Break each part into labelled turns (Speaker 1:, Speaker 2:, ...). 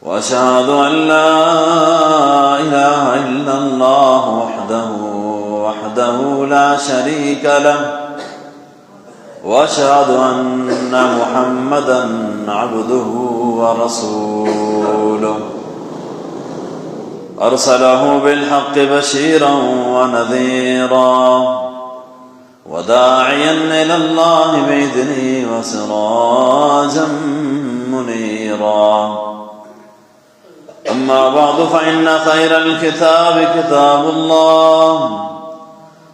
Speaker 1: وأشهد أن لا إله إلا الله وحده لا شريك له وأشهد أن محمدا عبده ورسوله أرسله بالحق بشيرا ونذيرا وداعيا إلى الله بإذنه وسراجا منيرا. أما بعد فإن خير الكتاب كتاب الله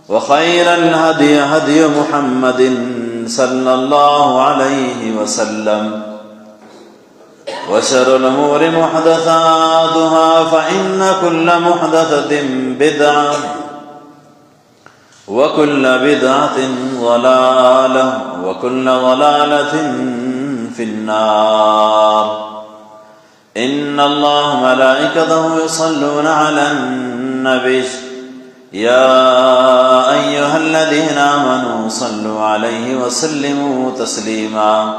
Speaker 1: وخير الهدي هدي محمد صلى الله عليه وسلم وشر الأمور محدثاتها فإن كل محدثة بدعة وكل بدعة ضلالة وكل ضلالة في النار. إن الله ملائكته يصلون على النبي يا أيها الذين آمنوا صلوا عليه وسلموا تسليما.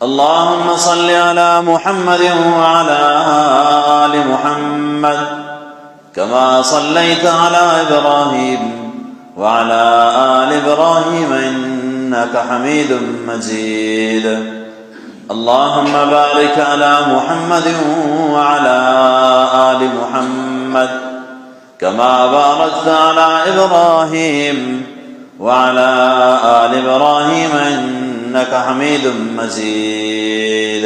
Speaker 1: اللهم صل على محمد وعلى آل محمد كما صليت على إبراهيم وعلى آل إبراهيم إنك حميد مجيد. اللهم بارك على محمد وعلى آل محمد كما باركت على إبراهيم وعلى آل إبراهيم إنك حميد مجيد.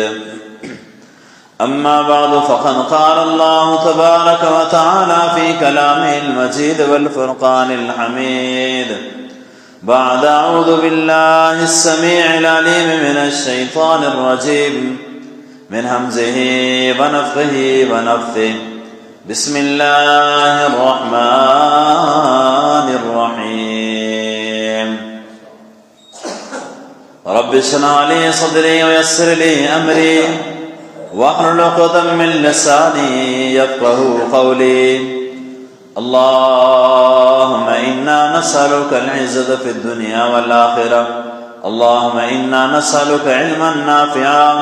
Speaker 1: أما بعد فقد قال الله تبارك وتعالى في كلامه المجيد والفرقان الحميد بعد أعوذ بالله السميع العليم من الشيطان الرجيم من همزه ونفخه ونفثه. بسم الله الرحمن الرحيم. رب اشرح لي صدري ويسر لي أمري واحلل عقدة من لساني يفقهوا قولي. اللهم إنا نسألك العزة في الدنيا والآخرة. اللهم إنا نسألك علما نافعا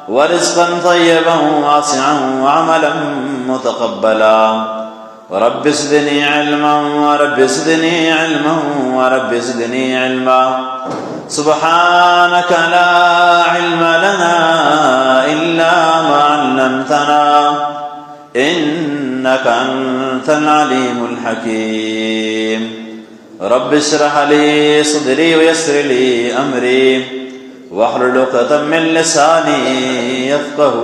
Speaker 1: ورزقا طيبا واسعا وعملا متقبلا. ورب زدني علما ورب زدني علما ورب زدني علما. سبحانك لا علم لنا إلا ما علمتنا إنك أنت العليم الحكيم. رب اشرح لي صدري ويسر لي أمري واحلل عقدة من لساني يفقه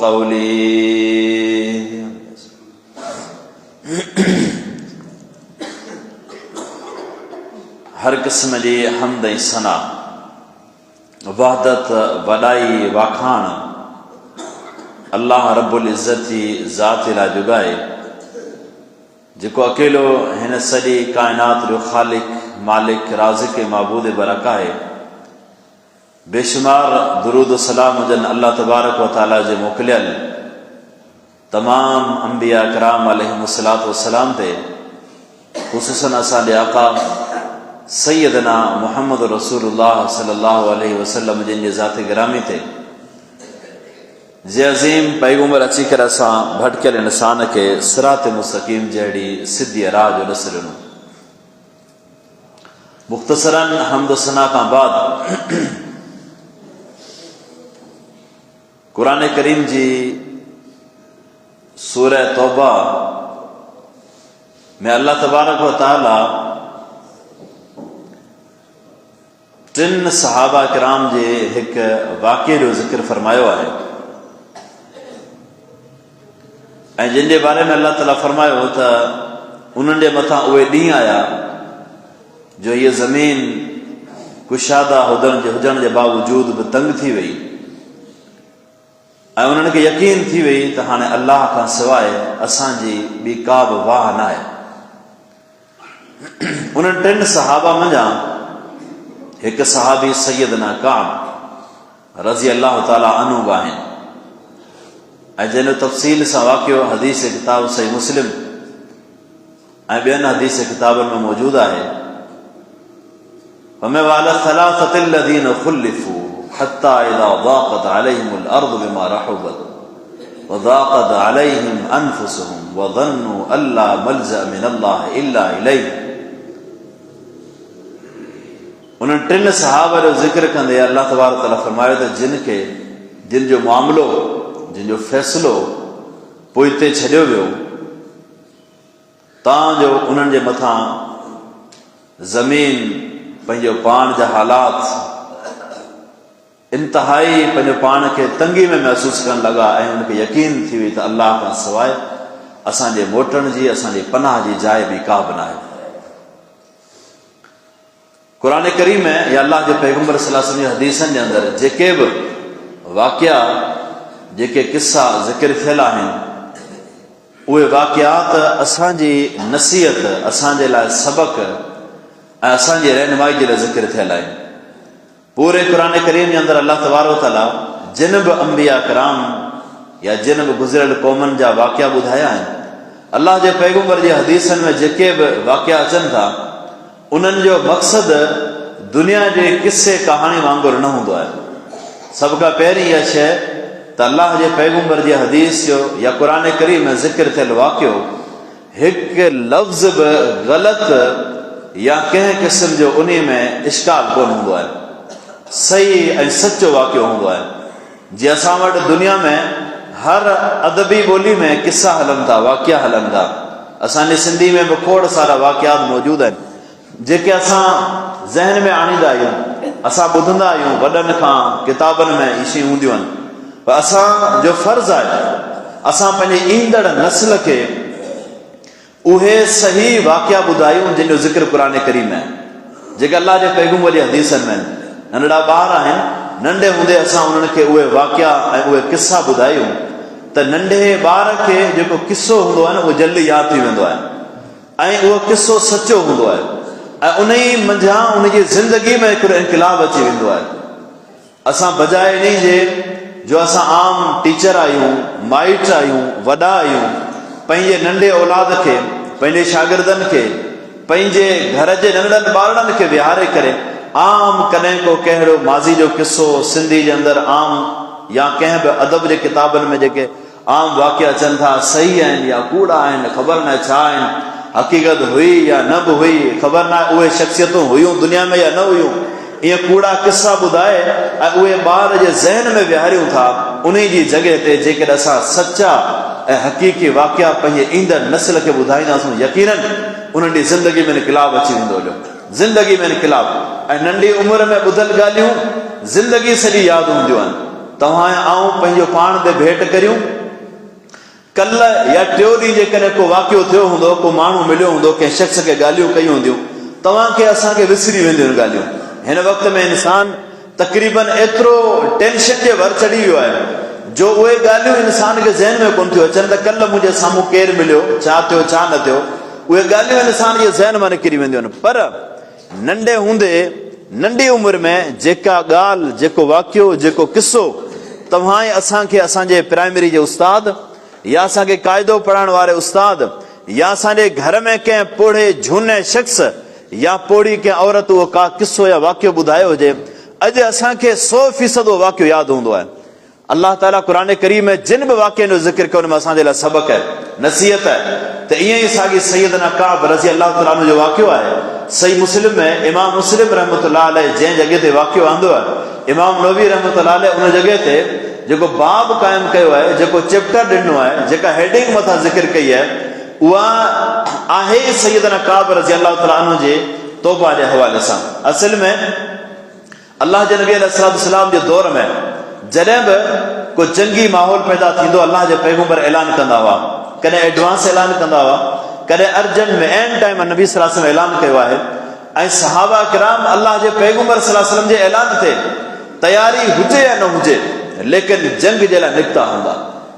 Speaker 1: قولي. हर क़िस्म जी हमद ऐं सना वहदत वॾाई वाखाण अल्लाह रब्बुल इज़्ज़त जी ज़ात लाइ जुॻाए जेको अकेलो हिन सॼी काइनात जो ख़ालिक मालिक राज़िक़ माबूद बरक आहे। बेशुमार दुरूद सलाम हुजनि अल्लाह तबारक व तआला जे मोकिलियल तमाम अंबिया कराम अलैहिमुस्सलातु वस्सलाम ते, ख़ुसूसन असांजे आका सैयदना मुहम्मद रसूलुल्लाह सल्लल्लाहु अलैहि वसल्लम जिन जे ज़ात गिरामी ते जे अज़ीम पैगंबर अची करे असां भटकियल इंसान खे सिरात मुस्तक़ीम जहिड़ी सिधी राह जो ॾस ॾिनो। मुख़्तसरन हम्द सना खां बाद क़ुरान करीम जी सूरह तौबा में अल्लाह तबारक व तआला टिन सहाबा किराम जे हिकु वाक़िए जो ज़िक्र फरमायो आहे ऐं जिन जे बारे में अल्लाह ताला फरमायो त उन्हनि जे मथां उहे ॾींहं आया जो हीअ ज़मीन कुशादा हुजण जे बावजूद बि तंग थी वई ऐं उन्हनि खे यकीन थी वई त हाणे अल्लाह खां सवाइ असांजी ॿी का बि वाह न आहे। उन्हनि टिनि सहाबा मंझां हिकु सहाबी सैयदना काब रज़ी अल्लाह ताला अन्हु आहिनि ऐं जंहिंजो तफ़सील सां वाक़ियो हदीस किताब सही मुस्लिम ऐं ॿियनि हदीस किताबनि में मौजूदु आहे। हत्ता इज़ा ज़ाक़त अलैहिमुल अर्दु बिमा रहुबत व ज़ाक़त अलैहिम अनफुसुहुम व ज़न्नु अल्ला मल्ज़अ मिनल्लाहि इल्ला इलैहि। उन्हनि टिनि सहाबा जो ज़िक्र कंदे अल्लाह तबारक तआला फरमायो त जिन जो मामिलो, जिन जो फ़ैसिलो पोइ हिते छॾियो वियो, तव्हांजो उन्हनि जे मथां ज़मीन पंहिंजो पाण जा हालात इंतिहाई पंहिंजो पाण खे तंगी में महसूसु करणु लॻा ऐं उनखे यकीन थी वई त अल्लाह खां सवाइ असांजे मोटण जी, असांजी पनाह जी जाइ बि का बि नाहे। क़ुरान करीम में या अल्लाह जे पैगम्बर सल्लल्लाहु अलैहि वसल्लम जी हदीसनि जे अंदरि जेके बि वाक़िया, जेके किस्सा ज़िक्र थियल आहिनि, उहे वाक़ियात असांजी नसीहत, असांजे लाइ सबक़ ऐं असांजी रहनुमाई जे लाइ ज़िक्र थियल आहिनि। पूरे क़ुरान करीम जे अंदरि अल्लाह तबारक तआला जिन बि अंबिया कराम या जिन बि गुज़िरियल क़ौमनि जा वाक़िया ॿुधाया आहिनि, अल्लाह जे पैगम्बर जी हदीसनि में जेके बि वाक़िया अचनि था, उन्हनि जो मक़सदु दुनिया जे किस्से कहाणी वांगुरु न हूंदो आहे। सभ खां पहिरीं इहा शइ त अल्लाह जे पैगम्बर जी हदीस जो या क़ुरान करीम में ज़िक्र थियल वाक़ियो हिकु लफ़्ज़ बि ग़लति या कंहिं क़िस्म जो उन में इश्काल कोन हूंदो आहे, सही ऐं सचो वाक़ियो हूंदो आहे। जीअं असां वटि दुनिया में हर अदबी ॿोली में किस्सा हलनि था, वाक़िया हलनि था, असांजी सिंधी में बि खोड़ सारा वाक़ियात मौजूदु आहिनि जेके असां ज़हन में आणींदा आहियूं, असां ॿुधंदा आहियूं वॾनि खां, किताबनि में इहे शयूं हूंदियूं आहिनि। पर असांजो फ़र्ज़ु आहे असां पंहिंजे ईंदड़ नस्ल खे उहे सही वाक़िया ॿुधायूं जिन जो ज़िक्र क़ुरान करीम में, जेके अल्लाह जे पैगम्बर जी हदीसनि में। नंढड़ा ॿार आहिनि, नंढे हूंदे असां उन्हनि खे उहे वाक़िया ऐं उहे किस्सा ॿुधायूं त नंढे ॿार खे जेको किस्सो हूंदो आहे न, उहो जल्दी यादि थी वेंदो आहे ऐं उहो किस्सो सचो हूंदो आहे ऐं उन ई मंझां उनजी ज़िंदगी में हिकिड़ो इनक़िलाब अची वेंदो आहे। असां बजाए इन जे जो असां आम टीचर आहियूं, माइट आहियूं, वॾा आहियूं, पंहिंजे नंढे औलाद खे, पंहिंजे शागिर्दनि खे, पंहिंजे घर जे नंढड़नि ॿारनि खे विहारे करे आम कॾहिं को कहिड़ो माज़ी जो किस्सो सिंधी जे अंदरि आम या कंहिं बि अदब जे किताबनि में जेके आम वाक़िया अचनि था, सही आहिनि या कूड़ा आहिनि, ख़बर न छा आहिनि, हक़ीक़त हुई या न बि हुई, ख़बर न आहे उहे शख़्सियतूं हुयूं दुनिया में या न हुयूं, ईअं कूड़ा किस्सा ॿुधाए ऐं उहे ॿार जे ज़हन में विहारियूं था। उन जी जॻह ते जेकॾहिं असां सचा ऐं हक़ीक़ी वाक़िया पंहिंजे ईंदड़ नस्ल खे ॿुधाईंदासीं, यकीनन उन्हनि जी ज़िंदगी में इनक़िलाब अची वेंदो हुयो, ज़िंदगी में इनक़िलाब। ऐं नंढी उमिरि में ॿुधल ॻाल्हियूं ज़िंदगी सॼी यादि हूंदियूं आहिनि। तव्हां ऐं आऊं पंहिंजो पाण ते भेट करियूं, कल्ह या टियों ॾींहुं जेकॾहिं को वाक़ियो थियो हूंदो, को माण्हू मिलियो हूंदो, कंहिं शख़्स खे ॻाल्हियूं कयूं हूंदियूं, तव्हांखे असांखे विसरी वेंदियूं आहिनि ॻाल्हियूं। हिन वक़्त में इंसान तक़रीबन एतिरो टेंशन जे भर चढ़ी वियो आहे जो उहे ॻाल्हियूं इंसान खे ज़हन में कोन थियूं अचनि त कल्ह मुंहिंजे साम्हूं केरु मिलियो, छा थियो छा न थियो, उहे ॻाल्हियूं इंसान जे ज़हन मां निकिरी वेंदियूं आहिनि। पर नंढे हूंदे, नंढी उमिरि में जेका ॻाल्हि, जेको वाक़ियो, जेको किस्सो तव्हां ऐं असांखे असांजे प्राइमरी जे उस्ताद या असांखे क़ाइदो पढ़ाइण वारे उस्ताद या असांजे घर में कंहिं पोढ़े झूने शख़्स या पोड़ी कंहिं औरत उहो का किस्सो या वाक़ियो ॿुधायो हुजे, अॼु असांखे 100% उहो वाक़ियो यादि हूंदो आहे। अल्लाह ताला क़ुरान करीम में जिन बि वाक़िअनि जो ज़िक्र कयो उन में असांजे लाइ सबक़ आहे, नसीहत आहे। त ईअं ई साॻी सैयदना काब रज़ी अल्लाह ताला अन्हु जो वाक़ियो आहे। सही मुस्लिम में इमाम मुस्लिम रहमतुल्लाह अलैह जंहिं जॻह ते वाक़ियो आंदो आहे, इमाम नबवी रहमतुल्लाह अलैह उन जॻह ते जेको बाब क़ाइमु कयो आहे, जेको चैप्टर ॾिनो आहे, जेका हेडिंग मथां ज़िक्र कई आहे, उहा आहे सैयदना काब रज़ी अल्लाह ताला अन्हु जे तौबा जे हवाले सां। असल में अल्लाह जे नबी अलैहिस्सलाम जे दौर में जॾहिं बि को जंगी माहौल पैदा थींदो, अल्लाह जे पैगम्बर ऐलान कंदा हुआ, कॾहिं एडवांस ऐलान कंदा हुआ, कॾहिं अर्जेंट में एंड टाइम नबी सल्लल्लाहु अलैहि वसल्लम ऐलान कयो आहे। ऐं सहाबा किराम अल्लाह जे पैगम्बर सल्लल्लाहु अलैहि वसल्लम जे ऐलान ते तयारी हुजे या न हुजे, लेकिन जंग जे लाइ निकिता हूंदा।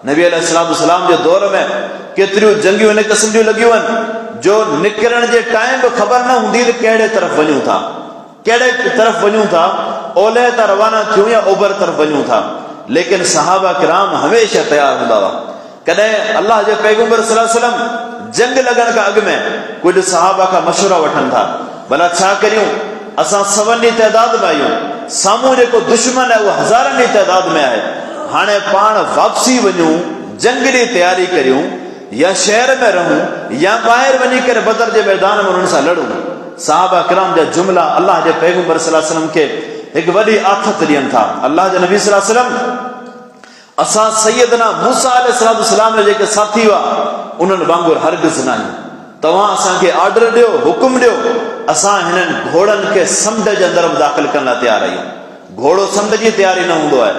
Speaker 1: नबी अलैहिस्सलाम जे दौर में केतिरियूं जंगियूं इन क़िस्म जूं लॻियूं आहिनि जो निकिरण जे टाइम बि ख़बर न हूंदी त कहिड़े तरफ़ वञूं था, कहिड़े तरफ़ वञूं था, ओलह त रवाना थियूं या ओभर तरफ़ वञूं था, लेकिन सहाबा किराम हमेशह तयारु हूंदा हुआ। कॾहिं अल्लाह जे पैगम्बर सल्लल्लाहु अलैहि वसल्लम जंग लॻण खां अॻु में कुझु सहाबा खां मशवरा वठनि था, भला छा करियूं, असां सवनि जी तइदाद में आहियूं, साम्हूं जेको दुश्मन आहे उहो हज़ारनि जी तइदाद में आहे। हाणे पाण वापसी वञूं, जंग जी तयारी करियूं, या शहर में रहूं या ॿाहिरि वञी करे बदर जे मैदान में उन्हनि सां लड़ूं। सहाबा किराम जा जुमला अल्लाह जे पैगंबर सल्लल्लाहु अलैहि वसल्लम खे हिकु वॾी आथत ॾियनि था। अल्लाह जे नबी सल्लल्लाहु अलैहि वसल्लम असां सैयदना मूसा अलैहिस्सलाम जा जेके साथी हुआ उन्हनि वांगुरु हरगिज़ न आहियूं। तव्हां असांखे ऑर्डर ॾियो, हुकुम ॾियो, असां हिननि घोड़नि खे समुंड जे अंदरि दाख़िल करण लाइ तयारु आहियूं। घोड़ो समुंड जी तयारी न हूंदो आहे,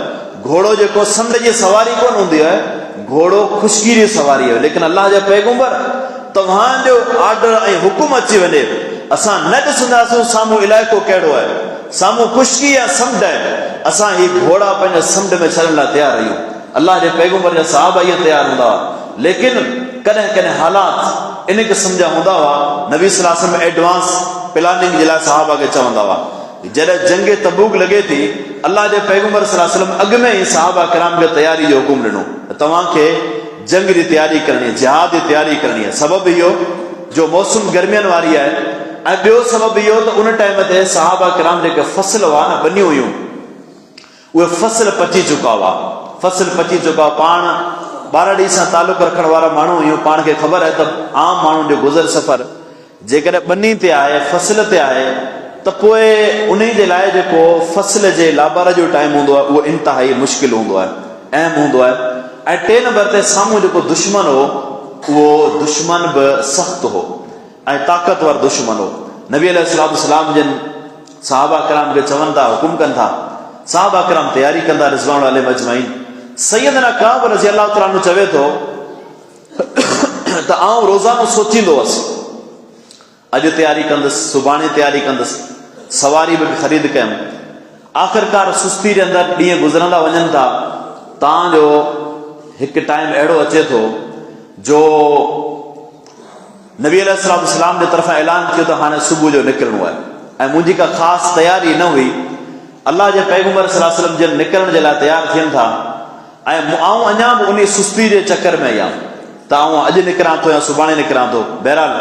Speaker 1: घोड़ो जेको समुंड जी सवारी कोन हूंदी आहे, घोड़ो ख़ुश्की जी सवारी आहे। लेकिन अल्लाह जा पैगंबर तव्हांजो ऑर्डर ऐं हुकुम अची वञे, असां न ॾिसंदासीं साम्हूं इलाइक़ो कहिड़ो आहे, साम्हूं ख़ुश्की या समुंड आहे, असां ही घोड़ा पंहिंजे समुंड में छॾण लाइ तयारु आहियूं। अल्लाह जे पैगंबर जा सहाबा ईअं तयारु हूंदा हुआ। लेकिन कॾहिं कॾहिं हालात इन क़िस्म जा हूंदा हुआ, नबी सल्लल्लाहु अलैहि वसल्लम एडवांस प्लानिंग जे लाइ सहाबा खे चवंदा हुआ। जॾहिं जंग तबूक लॻे थी, अल्लाह जे पैगंबर सल्लल्लाहु अलैहि वसल्लम अॻु में ई सहाबा किराम खे तयारी जो हुकुम ॾिनो, तव्हांखे जंग जी तयारी करणी आहे, जिहाद जी तयारी करणी आहे। सबबु इहो जो मौसम गर्मियुनि वारी आहे, ऐं ॿियो सबबु इहो त उन टाइम ते सहाबा किराम जेके फसल हुआ न बनियूं हुयूं, उहे फसल पची चुका हुआ, फसल पची चुका हुआ। पाण 12 ॾींहं सां तालुक रखण वारा माण्हू हुयूं, पाण खे ख़बर आहे त आम माण्हुनि जो गुज़र सफ़र जेकॾहिं ॿनी ते आहे, फसल ते आहे, त पोइ उन जे लाइ जेको फसल जे लाबार जो टाइम हूंदो आहे उहो इंतिहाई मुश्किल हूंदो आहे, अहम हूंदो आहे। ऐं 3 नंबर ते साम्हूं जेको दुश्मन हो उहो दुश्मन बि सख़्तु हो ऐं ताक़तवर दुश्मन हो। नबी अलैहिस्सलाम जिन सहाबा किराम खे चवनि था, हुकुम कनि था, सहाबा किराम तयारी कंदा रिज़वान अलैहिम अजमईन। सैयदना काब रज़ी अल्लाह तआला अन्हु चवे थो त आउं रोज़ानो सोचींदो हुअसि, अॼु तयारी कंदुसि, सुभाणे तयारी कंदुसि, सवारी बि ख़रीद कयमि। आख़िरकार सुस्ती जे अंदरि ॾींहं गुज़रंदा वञनि था, तव्हांजो हिकु टाइम अहिड़ो अचे थो जो नबी अलैहिस्सलाम जे तरफ़ां ऐलान थियो त हाणे सुबुह जो निकिरणो आहे, ऐं मुंहिंजी का ख़ासि तयारी न हुई। अल्लाह जे पैगंबर सल्लल्लाहु अलैहि वसल्लम जिन निकिरण जे लाइ तयारु थियनि था, ऐं आउं अञा बि उन सुस्ती जे चकर में आहियां त आउं अॼु निकिरां थो या सुभाणे निकिरां थो। बहरहाल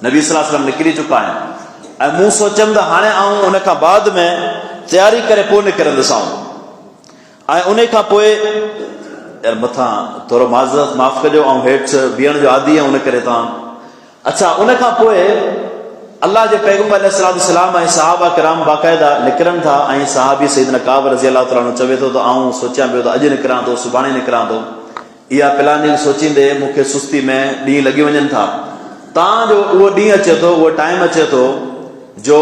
Speaker 1: नबी सल्लल्लाहु अलैहि वसल्लम निकिरी चुका आहिनि, ऐं मूं सोचियमि त हाणे आउं उन खां बाद में तयारी करे पोइ निकिरंदुसि। ऐं उन खां पोइ मथां थोरो माफ़ कजो, ऐं हेठि बीहण जो आदी आहे, उन करे तव्हां अच्छा। उन खां पोइ अल्लाह जे पैगंबर अलैहिस्सलाम ऐं सहाबा किराम बाक़ाइदा निकिरनि था, ऐं सहाबी सैयदना काब रज़ी अल्लाह तआला अन्हु चवे थो त आउं सोचियां पियो त अॼु निकिरां थो, सुभाणे निकिरां थो। इहा प्लानिंग सोचींदे मूंखे सुस्ती में ॾींहं लॻी वञनि था। तव्हांजो उहो ॾींहुं अचे थो, उहो टाइम अचे थो जो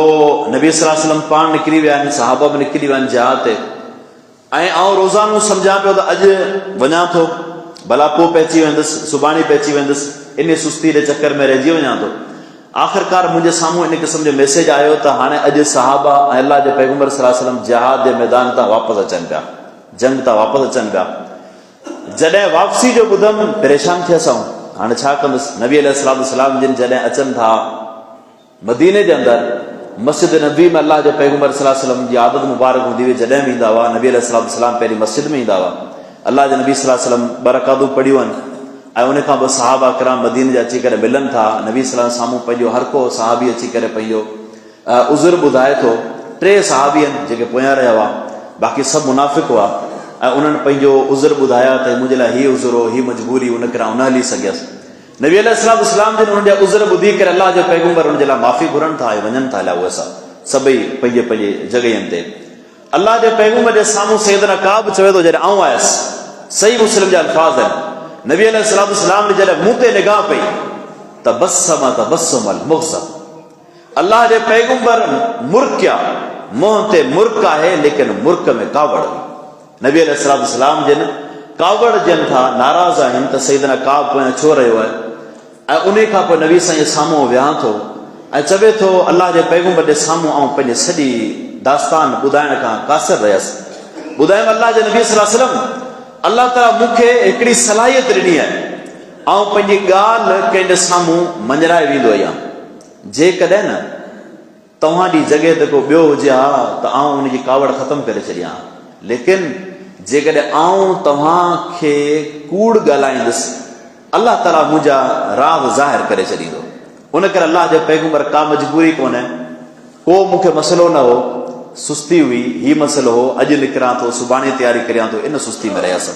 Speaker 1: नबी सल्लल्लाहु अलैहि वसल्लम पाण निकिरी विया आहिनि, सहाबा बि निकिरी विया आहिनि जिहाद ते, ऐं आउं रोज़ानो सम्झां पियो त अॼु वञा थो, भला पोइ पहुची वेंदुसि, सुभाणे पहुची वेंदुसि, इन सुस्ती जे चकर में रहिजी वञा थो। आख़िरकार मुंहिंजे साम्हूं इन क़िस्म जो मैसेज आयो त हाणे अॼु सहाबा ऐं अल्लाह जे पैगंबर सल्लल्लाहु अलैहि वसल्लम जिहाद जे मैदान तां वापसि अचनि पिया, जंग तां वापसि अचनि पिया। जॾहिं वापसी जो ॿुधमि परेशान थियसि, हाणे छा कंदुसि। नबी अलैहिस्सलाम जिन जॾहिं अचनि था मदीने जे अंदरि, मस्जिद नबी में अल्लाह जे पैगंबर सल्लल्लाहु अलैहि वसल्लम जी आदत मुबारक हूंदी हुई, जॾहिं बि ईंदा हुआ नबी अलैहिस्सलाम पहिरीं मस्जिद में ईंदा हुआ, अल्लाह जे नबी सल्लल्लाहु अलैहि वसल्लम बरकातूं पढ़ियूं आहिनि, ऐं उन खां पोइ सहाबा किराम मदीने जा अची करे मिलनि था। नबी सल्लल्लाहु अलैहि वसल्लम साम्हूं पंहिंजो हर को सहाबी अची करे पंहिंजो उज़ुर ॿुधाए थो। 3 सहाबी आहिनि जेके पोयां रहिया हुआ, बाक़ी सभु मुनाफ़िक़ हुआ, ऐं उन्हनि पंहिंजो उज़ुर ॿुधाया त मुंहिंजे लाइ हीअ उज़ुर हो, हीअ मजबूरी, उन करे आउं न हली सघियसि। नबी अलैहिस्सलाम जिन उन्हनि जा उज़ुर ॿुधी करे अल्लाह जो पैगंबर उन जे लाइ माफ़ी घुरनि था ऐं वञनि था हलिया उहे सभई पंहिंजे पंहिंजे जॻहियुनि ते। अल्लाह जे पैगंबर जे साम्हूं सैयदना काब चवे थो, जॾहिं आउं आयुसि, सही मुस्लिम जा अल्फाज़ आहिनि, नबी अलैहिस्सलाम ने जॾहिं मूं ते निगाह पई तबस्सम मुग़ज़ब, अल्लाह जे पैगंबर मुर्किया, मुंहं ते मुर्क आहे लेकिन मुर्क में कावड़। नबी अलैहिस्सलाम जिन कावड़ जन था, नाराज़ आहिनि त सैयदना काब पोयां छो रहियो आहे। ऐं उन खां पोइ नबी साईं साम्हूं विहां थो ऐं चवे थो, अल्लाह जे पैगंबर जे साम्हूं आउं पंहिंजी सॼी दास्तान ॿुधाइण खां कासिर रहियसि। ॿुधायमि अल्लाह जे नबी सल्लल्लाहु अलैहि वसल्लम, अल्लाह ताला मूंखे हिकिड़ी सलाहियत ॾिनी आहे, आउं पंहिंजी ॻाल्हि कंहिंजे साम्हूं मंझराए वेंदो आहियां। जेकॾहिं न तव्हांजी जॻह ते को ॿियो हुजे हा त आउं उनजी कावड़ ख़तमु करे छॾियां, लेकिन जेकॾहिं आउं तव्हांखे कूड़ ॻाल्हाईंदुसि, अल्लाह ताला मुंहिंजा राज़ ज़ाहिर करे छॾींदो। उन करे अल्लाह जो पैगंबर का मजबूरी कोन्हे, को मूंखे मसइलो न हो, सुस्ती हुई, ही मसइलो हो, अॼु निकिरां थो सुभाणे तयारी करियां थो, इन सुस्ती में रहियासीं।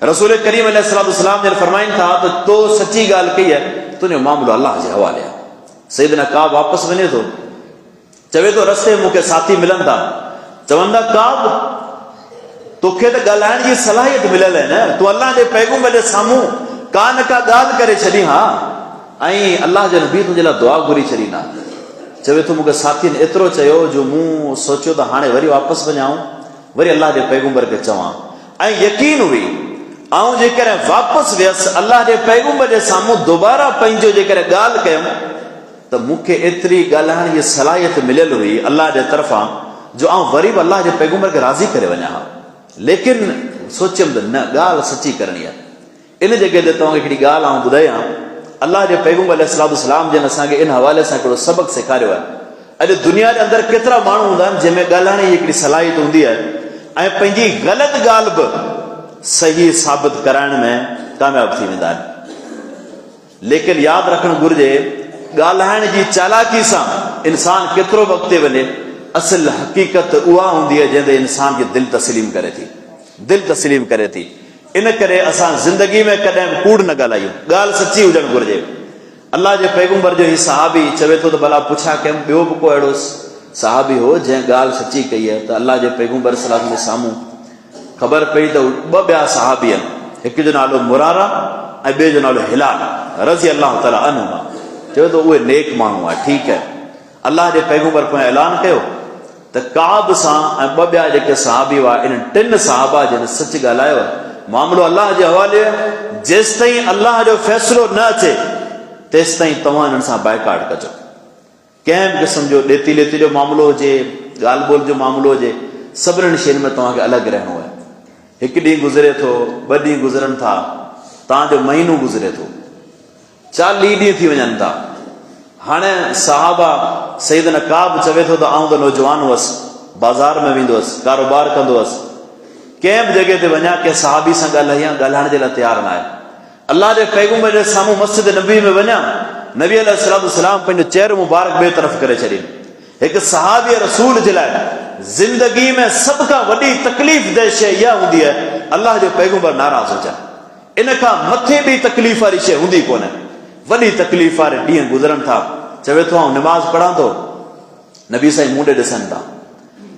Speaker 1: रसूल करीम अलैहिस्सलाम जन फरमाइनि था त तो सची ॻाल्हि कई आहे, तुंहिंजो मामिलो अलाह जे हवाले आहे। सैयदना काब वापसि वञे थो, चवे थो रस्ते मूंखे साथी मिलनि था, चवंदा काब तोखे त ॻाल्हाइण जी सलाहियत मिलियल आहे न, तूं अलाह जे पैगंबर जे साम्हूं का न का ॻाल्हि करे छॾी, हा, ऐं अलाह जो नबी तुंहिंजे लाइ दुआ घुरी छॾींदा। चवे थो मूंखे साथीनि एतिरो चयो जो मूं सोचियो त हाणे वरी वापसि वञाऊं, वरी अलाह जे पैगंबर खे चवां, ऐं यकीन हुई ऐं जेकॾहिं वापसि वियसि अलाह जे पैगंबर जे साम्हूं दोबारा पंहिंजो जेकॾहिं ॻाल्हि कयमि त मूंखे एतिरी ॻाल्हाइण जी सलाहियत मिलियल हुई अलाह जे तरफ़ां जो आउं वरी बि अलाह जे पैगंबर खे राज़ी करे वञा हा। लेकिन सोचियमि त न, ॻाल्हि सची करणी आहे। इन जॻह ते तव्हांखे हिकिड़ी ॻाल्हि आउं ॿुधायां, अलाह जे पैगंबर अलैहिस्सलाम जन असांखे इन हवाले सां हिकिड़ो सबक़ु सेखारियो आहे। अॼु दुनिया जे अंदरि केतिरा माण्हू हूंदा आहिनि जंहिंमें ॻाल्हाइण जी हिकिड़ी सलाहियत हूंदी आहे ऐं पंहिंजी ग़लति ॻाल्हि बि सही साबित कराइण में कामयाब थी वेंदा आहिनि। लेकिन यादि रखणु घुरिजे, ॻाल्हाइण जी चालाकी सां इंसान केतिरो बि अॻिते वञे, असल हक़ीक़त उहा हूंदी आहे जंहिं ते इंसान खे दिलि तस्लीम करे थी, दिलि तस्लीम करे थी। इन करे असां ज़िंदगी में कॾहिं बि कूड़ न ॻाल्हायूं, ॻाल्हि सची हुजणु घुरिजे। अलाह जे पैगंबर जो ही सहाबी चवे थो त भला पुछा कयमि, ॿियो बि को अहिड़ो सहाबी हो जंहिं ॻाल्हि सची कई आहे? त अलाह जे पैगंबर सल्लल्लाहु अलैहि वसल्लम जे साम्हूं ख़बर पई त ॿ ॿिया सहाबी आहिनि, हिकु जो नालो मुरारा ऐं ॿिए जो नालो हिलाल रज़ी अल्लाह ताला अन्हुमा। चवे थो उहे नेक माण्हू आहे, ठीकु आहे। अलाह जे पैगंबर पोइ ऐलान कयो त काब सां ऐं ॿ ॿिया जेके सहाबी हुआ, इन टिनि सहाबा जिन सच ॻाल्हायो, मामिलो अलाह जे हवाले, जेसि ताईं अलाह जो फ़ैसिलो न अचे तेसि ताईं तव्हां हिननि सां बाइकाट कजो। कंहिं बि क़िस्म जो ॾेती लेती जो मामिलो हुजे, ॻाल्हि ॿोल जो मामिलो हुजे, सभिनीनि शयुनि में तव्हांखे अलॻि रहणो आहे। हिकु ॾींहुं गुज़रे थो, ॿ ॾींहं गुज़रनि था, तव्हांजो महीनो गुज़रे थो, 40 ॾींहं थी वञनि था। हाणे सहाबा सैयदना काब चवे थो त आउं त नौजवान हुअसि, बाज़ार में वेंदो हुअसि, कारोबार कंदो हुअसि, कंहिं बि जॻह ते वञा कंहिं सहाबी सां ॻाल्हाइण जे लाइ तयारु न आहे। अलाह जे पैगंबर जे साम्हूं मस्जिद नबी में वञा, नबी अलैहिस्सलाम पंहिंजो चेहरो मुबारक ॿिए तरफ़ करे छॾी। हिकु सहाबी रसूल जे लाइ ज़िंदगी में सभ खां वॾी तकलीफ़ दह शइ इहा हूंदी आहे अलाह जो पैगंबर नाराज़ हुजनि। इन खां मथे बि तकलीफ़ वारी शइ हूंदी कोन्हे। वॾी तकलीफ़ वारे ॾींहं गुज़रनि था, चवे थो आउं निमाज़ पढ़ां थो, नबी साईं मूं ॾे ॾिसनि था।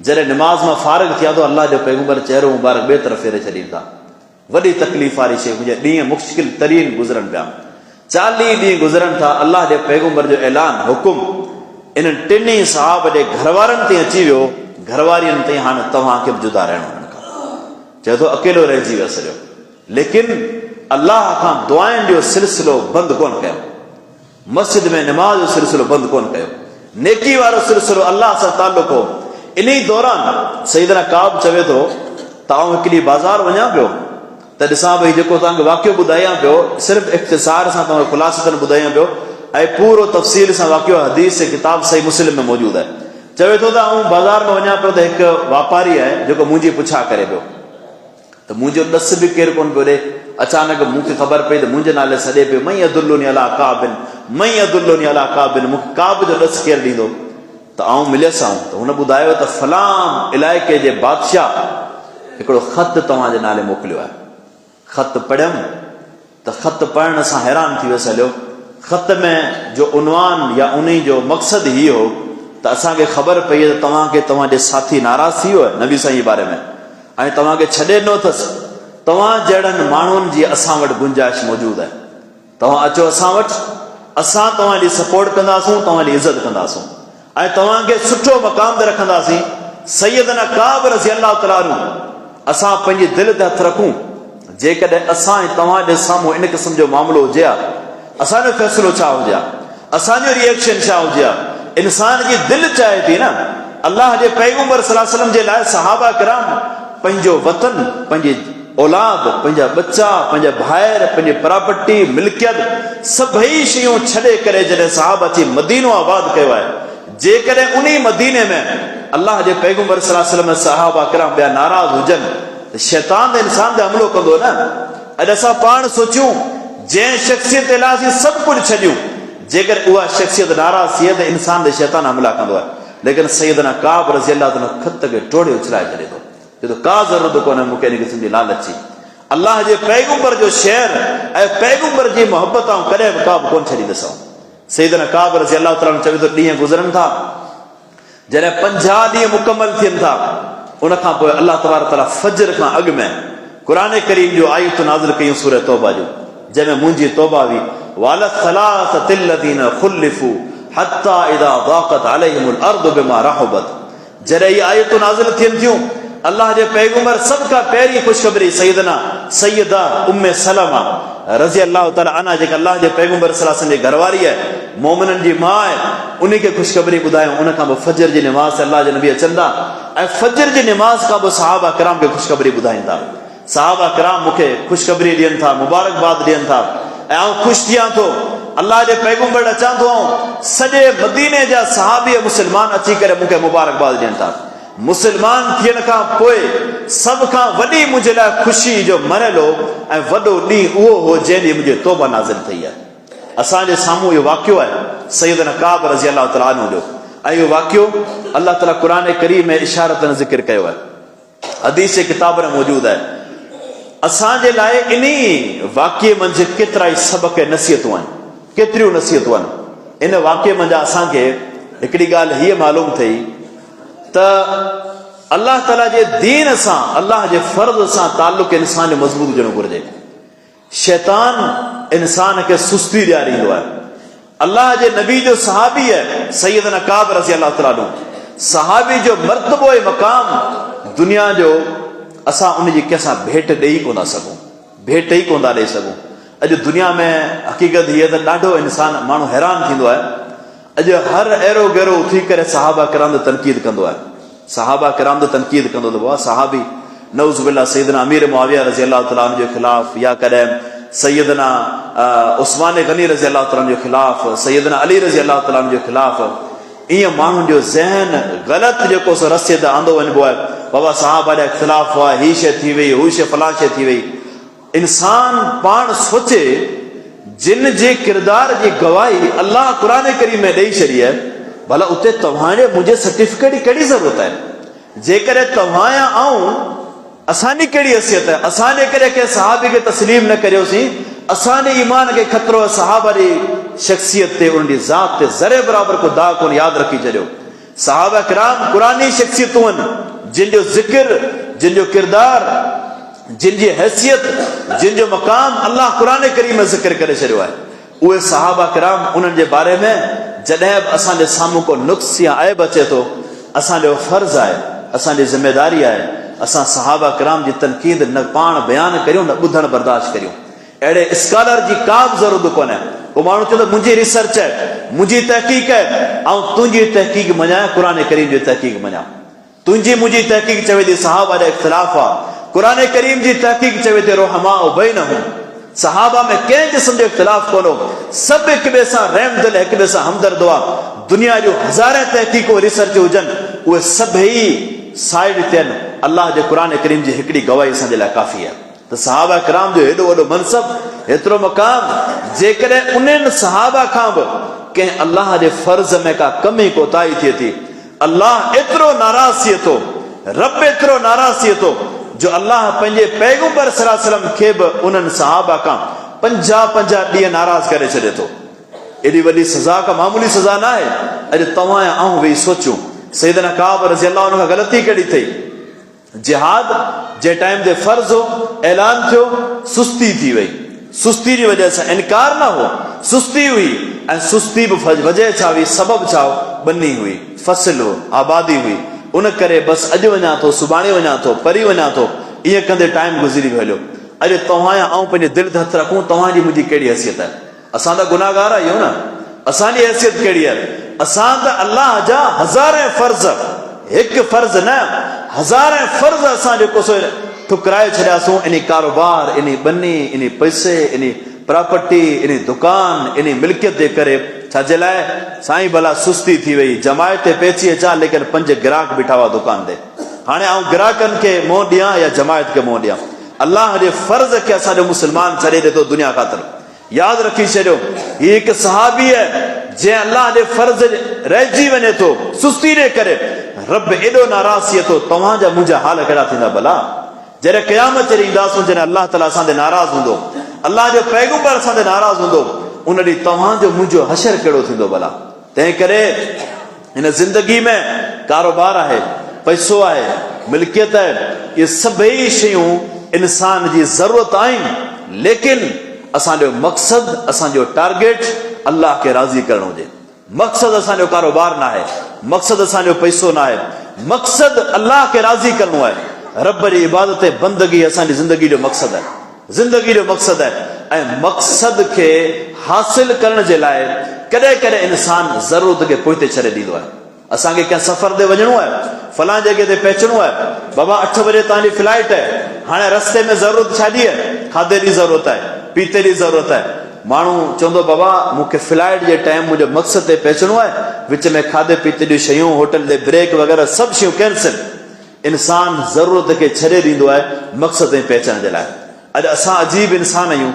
Speaker 1: जॾहिं निमाज़ मां फारिग थिया थो, अलाह जो पैगंबर चेहरो मुबारक ॿिए तरफ़ फेरे छॾीनि था। वॾी तकलीफ़ वारी शइ, मुंहिंजा ॾींहं मुश्किल तरीन गुज़रनि पिया। 40 ॾींहं गुज़रनि था, अलाह जे पैगंबर जो ऐलान हुकुम इन्हनि टिनी सहाब जे घरवारनि ते अची वियो, घरवारियुनि ते हाणे तव्हांखे बि जुदा रहणो हिननि खां। चए थो अकेलो रहिजी वियो सॼो। लेकिन अलाह खां दुआनि जो सिलसिलो बंदि कोन कयो, मस्जिद में निमाज़ जो सिलसिलो बंदि कोन कयो, नेकी वारो सिलसिलो अलाह सां ताल्लुक़ हो। इन दौरान सैयदना काब चवे थो त आउं हिकु ॾींहुं बाज़ार वञा पियो त ॾिसां भई जेको तव्हांखे वाक़ियो ॿुधायां पियो, सिर्फ़ु इख़्तिसार सां तव्हांखे ख़ुलासतन ॿुधायां पियो ऐं पूरो तफ़सील सां वाक़ियो हदीस किताब सही मुस्लिम में मौजूदु आहे। चवे थो त आउं बाज़ार में वञा पियो त हिकु वापारी आहे जेको मुंहिंजी पुछा करे पियो, त मुंहिंजो ॾस बि केरु कोन पियो ॾे। अचानक मूंखे ख़बर पई त मुंहिंजे नाले सॾे पियो, मई अदुल्लुनी अला काबिन, मई अदुल्लुनी अला काबिन, मूंखे काब जो ॾस केरु ॾींदो? त आउं मिलियसि आऊं त हुन ॿुधायो त फलां इलाइक़े जे बादशाह हिकिड़ो ख़त तव्हांजे नाले मोकिलियो आहे। ख़त पढ़ियमि त ख़त पढ़ण सां हैरान थी वियुसि। हलियो, ख़त में जो उनवान या उन जो मक़सदु हीअ हो त असांखे ख़बर पई त तव्हांखे तव्हांजे साथी नाराज़ थी वियो आहे नबी साईं जे बारे में ऐं तव्हांखे छॾे ॾिनो अथसि। तव्हां जहिड़नि माण्हुनि जी असां वटि गुंजाइश मौजूदु आहे, तव्हां अचो असां वटि, असां तव्हांजी सपोर्ट कंदासूं, तव्हांजी इज़त कंदासूं ऐं तव्हांखे सुठो मक़ाम ते रखंदासीं। सैयदना काब रज़ी अल्लाह ताला अन्हु, असां पंहिंजी दिलि ते हथु रखूं, जेकॾहिं असां तव्हां जे साम्हूं इन क़िस्म जो मामिलो हुजे हा, असांजो फ़ैसिलो छा हुजे हा, असांजो रिएक्शन छा हुजे हा? इंसान जी दिलि चाहे थी न अल्लाह जे पैगंबर सल्लल्लाहु अलैहि वसल्लम जे लाइ सहाबा किराम पंहिंजो वतन, पंहिंजी औलाद, पंहिंजा बच्चा, पंहिंजा भाइर, पंहिंजी प्रॉपर्टी, मिल्कियत, सभई शयूं छॾे करे जॾहिं सहाबा अची मदीनो आबाद कयो आहे, जेकॾहिं उन मदीने में अल्लाह जे पैगंबर सल्लल्लाहु अलैहि वसल्लम सहाबा किराम ॿिया नाराज़ हुजनि त शैतान त इंसान ते हमिलो कंदो न। अॼु असां पाण सोचियूं जंहिं शख़्सियत लाइ असीं सभु कुझु छॾियूं, जेकर उहा शख़्सियत नाराज़ थिए त इंसान ते शैतान हमला कंदो आहे। लेकिन सैयदना काब रज़ी अल्लाह ताला खत खे टोड़े उछलाए छॾे थो, चए थो का ज़रूरत कोन्हे मूंखे इन क़िस्म जी लालची। अल्लाह जे पैगंबर जो शेर ऐं पैगंबर जी मोहबत ऐं कॾहिं बि का बि कोन छॾींदसि। सैयदना काब रज़ी अल्लाह ताला चवे थो ॾींहं गुज़रनि था, जॾहिं 50 ॾींहं मुकमल थियनि था, उन खां पोइ अल्लाह तबारक तआला फजर खां अॻु में क़ुरान करीम जो आयतूं नाज़िल कयूं सूरह तौबा जो, जंहिंमें मुंहिंजी तौबा हुई वाला सलासतिल लज़ीना खुलिफू हत्ता इज़ा ज़ाक़त अलैहिमुल अर्दु बिमा रहबत। जॾहिं इहे आयतूं नाज़िल थियनि थियूं, अल्लाह जे पैगंबर सभ खां पहिरीं ख़ुशख़बरी सैयदा उम्मे सलमा रज़ी अल्लाह ताला अन्हा, जेका अल्लाह जे पैगंबर सल्लल्लाहु अलैहि वसल्लम जी घरवारी आहे, मोमिननि जी माउ आहे, उन खे ख़ुशख़बरी ॿुधायूं। उन खां पोइ फजर जी निमाज़ ते अल्लाह जे नबी अचनि था ऐं फजर जी निमाज़ खां पोइ सहाबा किराम खे ख़ुशख़बरी ॿुधाईंदा। सहाबा किराम मूंखे ख़ुशख़बरी ॾियनि था, मुबारकबाद ॾियनि था ऐं आउं ख़ुशि थियां थो। अल्लाह जे पैगंबर अचां थो, सॼे मदीने जा सहाबी मुस्लमान अची करे मूंखे मुबारकबाद ॾियनि था। मुस्लमान थियण खां पोइ सभ खां वॾी मुंहिंजे लाइ ख़ुशी जो मरल हो ऐं वॾो ॾींहुं उहो हो जंहिं ॾींहुं मुंहिंजी तौबा नाज़िल थी आहे। असांजे साम्हूं इहो वाक़ियो आहे सैयदना काब रज़ी अल्लाह ताला अन्हु जो, ऐं इहो वाक़ियो अल्लाह ताला क़ुरान करीम में इशारतन ज़िक्र कयो आहे, हदीस जे किताब में मौजूदु आहे। असांजे लाइ इन वाक़िए मंझि केतिरा ई सबक़ नसीहतूं आहिनि, केतिरियूं नसीहतूं आहिनि। इन वाक़िए मंझि असांखे हिकिड़ी ॻाल्हि हीअ मालूम थी त अल्लाह ताला जे दीन सां, अल्लाह जे फर्ज़ सां ताल्लुक़ इंसान जो मज़बूत हुजणु घुरिजे। शैतान इंसान खे सुस्ती ॾियारींदो आहे। अल्लाह जे नबी जो सहाबी आहे सैयदना काब रज़ी अल्लाह ताला अन्हु, सहाबी जो मर्तबो ऐं मक़ाम दुनिया जो असां उनजी कंहिंसां भेट ॾेई कोन था सघूं, भेट ई कोन था ॾेई सघूं। अॼु दुनिया में हक़ीक़त हीअ त ॾाढो इंसान माण्हू हैरान थींदो आहे। अॼु हर अहिड़ो गहिरो उथी करे सहाबा किराम ते तनक़ीद कंदो आहे, सहाबा किराम ते तनक़ीद कंदो त वाह सहाबी नऊज़ बिल्लाह सैयदना अमीर मुआविया रज़ी अल्लाह ताला अन्हु जे ख़िलाफ़, या कॾहिं सैयदना उस्मान गनी रज़ी अल्लाह ताला अन्हु जे ख़िलाफ़, सैयदना अली रज़ी अल्लाह ताला अन्हु जे ख़िलाफ़, ईअं माण्हुनि जो ज़हन ग़लति जेको सो रस्ते ते आंदो वञिबो आहे। बाबा साहबा जा इख़्तिलाफ़ हुआ, हीअ शइ थी वई, हू शइ फलां शइ थी वई। इंसान पाण सोचे जिन जे किरदार जी गवाही अल्लाह क़ुरान करीम में ॾेई छॾी आहे, भला उते तव्हांजे मुंहिंजे सर्टिफिकेट जी कहिड़ी ज़रूरत आहे? जेकॾहिं तव्हां या आऊं असांजी कहिड़ी हैसियत आहे? असांजे करे कंहिं सहाबी खे तस्लीम न करियोसीं, असांजे ईमान खे ख़तरो आहे। सहाबा जी शख़्सियत ते, उन्हनि जी ज़ात ते ज़रे बराबरि को दाग़ कोन, यादि रखी छॾियो। सहाबा किराम क़ुरानी शख़्सियतूं आहिनि, जिन जो ज़िक्र, जिन जो किरदार, जिन जी हैसियत, जिन जो मक़ाम अल्लाह क़ुरान करीम में ज़िक्र करे छॾियो आहे। उहे सहाबा किराम, उन्हनि जे बारे में जॾहिं बि असांजे साम्हूं को नुक्स या ऐब अचे थो, असांजो फ़र्ज़ु आहे, असांजी ज़िमेदारी आहे, असां सहाबा किराम जी तनक़ीद न पाण बयानु करियूं, न ॿुधणु बर्दाश्त करियूं। अहिड़े स्कॉलर जी का बि ज़रूरत कोन्हे। को माण्हू चवंदो मुंहिंजी रिसर्च आहे, मुंहिंजी तहक़ीक़ आहे, ऐं तुंहिंजी तहक़ीक़ मञां, क़ुरान करीम जी तहक़ीक़ मञां। तुंहिंजी मुंहिंजी तहक़ीक़ चवे थी सहाबा जा इख़्तिलाफ़ आहे, क़ुरान करीम जी तहक़ीक़ चवे थी रुहमा बैनहुम, सहाबा में कंहिं क़िस्म जो इख़्तिलाफ़ कोन हो, सभु हिक ॿिए सां रहम दिल, हिक ॿिए सां हमदर्द हुआ। दुनिया जूं हज़ारे तहक़ीक़ूं रिसर्च हुजनि, उहे सभई साइड ते आहिनि, अल्लाह जे क़ुरान करीम जी हिकिड़ी गवाही असांजे लाइ काफ़ी आहे। त सहाबा किराम जो हेॾो वॾो मनसब, हेतिरो मक़ाम, जेकॾहिं उन्हनि सहाबा खां बि कंहिं अल्लाह जे फर्ज़ में का कमी कोताही थिए थी, अल्लाह एतिरो नाराज़ थिए थो, रब एतिरो नाराज़ थिए थो, जो अल्लाह पंहिंजे पैगंबर सल्लल्लाहु अलैहि वसल्लम खे बि उन्हनि सहाबा खां 50 ॾींहं नाराज़ करे छॾे थो। एॾी वॾी सज़ा का मामूली सज़ा न आहे। अॼु तव्हां ऐं आऊं वेही सोचूं, सैयदना काब रज़ी अल्लाह अन्हु खां ग़लती कहिड़ी थी? जिहाद जे टाइम ते फर्ज़ हो, ऐलान थियो, सुस्ती थी वई। सुस्ती जी वजह सां इनकार न हो, सुस्ती हुई, ऐं सुस्ती बि वजह छा हुई, सबब छा हो? बनी हुई, फसल हो, आबादी हुई। उन करे बसि अॼु वञा थो, सुभाणे वञा थो, परी वञा थो, ईअं कंदे टाइम गुज़री हलियो। अॼु तव्हां या आऊं पंहिंजे दिलि ते हथु रखूं, तव्हांजी मुंहिंजी कहिड़ी हैसियत आहे? असां त गुनाहगार आहियूं न, असांजी हैसियत कहिड़ी आहे? असां त अल्लाह जा हज़ारे फर्ज़, हिकु फर्ज़ न हज़ारे फर्ज़ असां जेको सो ठुकराए छॾियासीं। इन कारोबार, इन बनी, इन पैसे, इन प्रॉपर्टी, इन दुकान, इन मिल्कियत जे करे, छाजे लाइ? साईं भला सुस्ती थी वई, जमायत ते पेची अचां, लेकिन 5 ग्राहक बीठा हुआ दुकान ते, हाणे आऊं ग्राहकनि खे मोह ॾियां या जमायत खे मोह ॾियां? अल्लाह जे फर्ज़ खे असांजो मुस्लमान छॾे ॾिए थो दुनिया ख़ातिर। यादि रखी छॾियो, हीअ हिकु सहाबी आहे जे अल्लाह जे फर्ज़ रहिजी वञे थो सुस्ती जे करे, रब एॾो नाराज़ थिए थो, तव्हांजा मुंहिंजा हाल कहिड़ा थींदा भला? जॾहिं क़यामत जॾहिं ईंदासूं, जॾहिं अल्लाह ताला असांते नाराज़ हूंदो, अल्लाह जो पैगंबर असांते नाराज़ हूंदो, उन ॾींहुं तव्हांजो मुंहिंजो हशर कहिड़ो थींदो भला? तंहिं करे हिन ज़िंदगी में कारोबार आहे, पैसो आहे, मिल्कियत आहे, इहे सभई शयूं इंसान जी ज़रूरत आहिनि, लेकिन असांजो मक़सदु, असांजो टारगेट अल्लाह खे राज़ी करणो हुजे। मक़सदु असांजो कारोबार न आहे, मक़सदु असांजो पैसो न आहे, मक़सदु अल्लाह खे राज़ी करणो आहे। रब जी इबादत बंदगी असांजी ज़िंदगी जो मक़सदु आहे, ज़िंदगी जो मक़सदु आहे। ऐं मक़सद खे हासिल करण जे लाइ कॾहिं कॾहिं इंसान ज़रूरत खे पोइ ते छॾे ॾींदो आहे। असांखे कंहिं सफ़र ते वञिणो आहे, फलां जॻह ते पहुचणो आहे, बाबा 8 बजे तव्हांजी फ्लाइट आहे, हाणे रस्ते में ज़रूरत छाजी आहे? खाधे जी ज़रूरत आहे, पीते जी ज़रूरत आहे। माण्हू चवंदो बाबा मूंखे फ्लाइट जे टाइम मुंहिंजो मक़सद ते पहुचणो आहे, विच में खाधे पीते जूं शयूं, होटल ते ब्रेक वग़ैरह सभु शयूं कैंसिल। इंसान ज़रूरत खे छॾे ॾींदो आहे मक़सद ते पहुचण जे लाइ। अॼु असां अजीब इंसान आहियूं।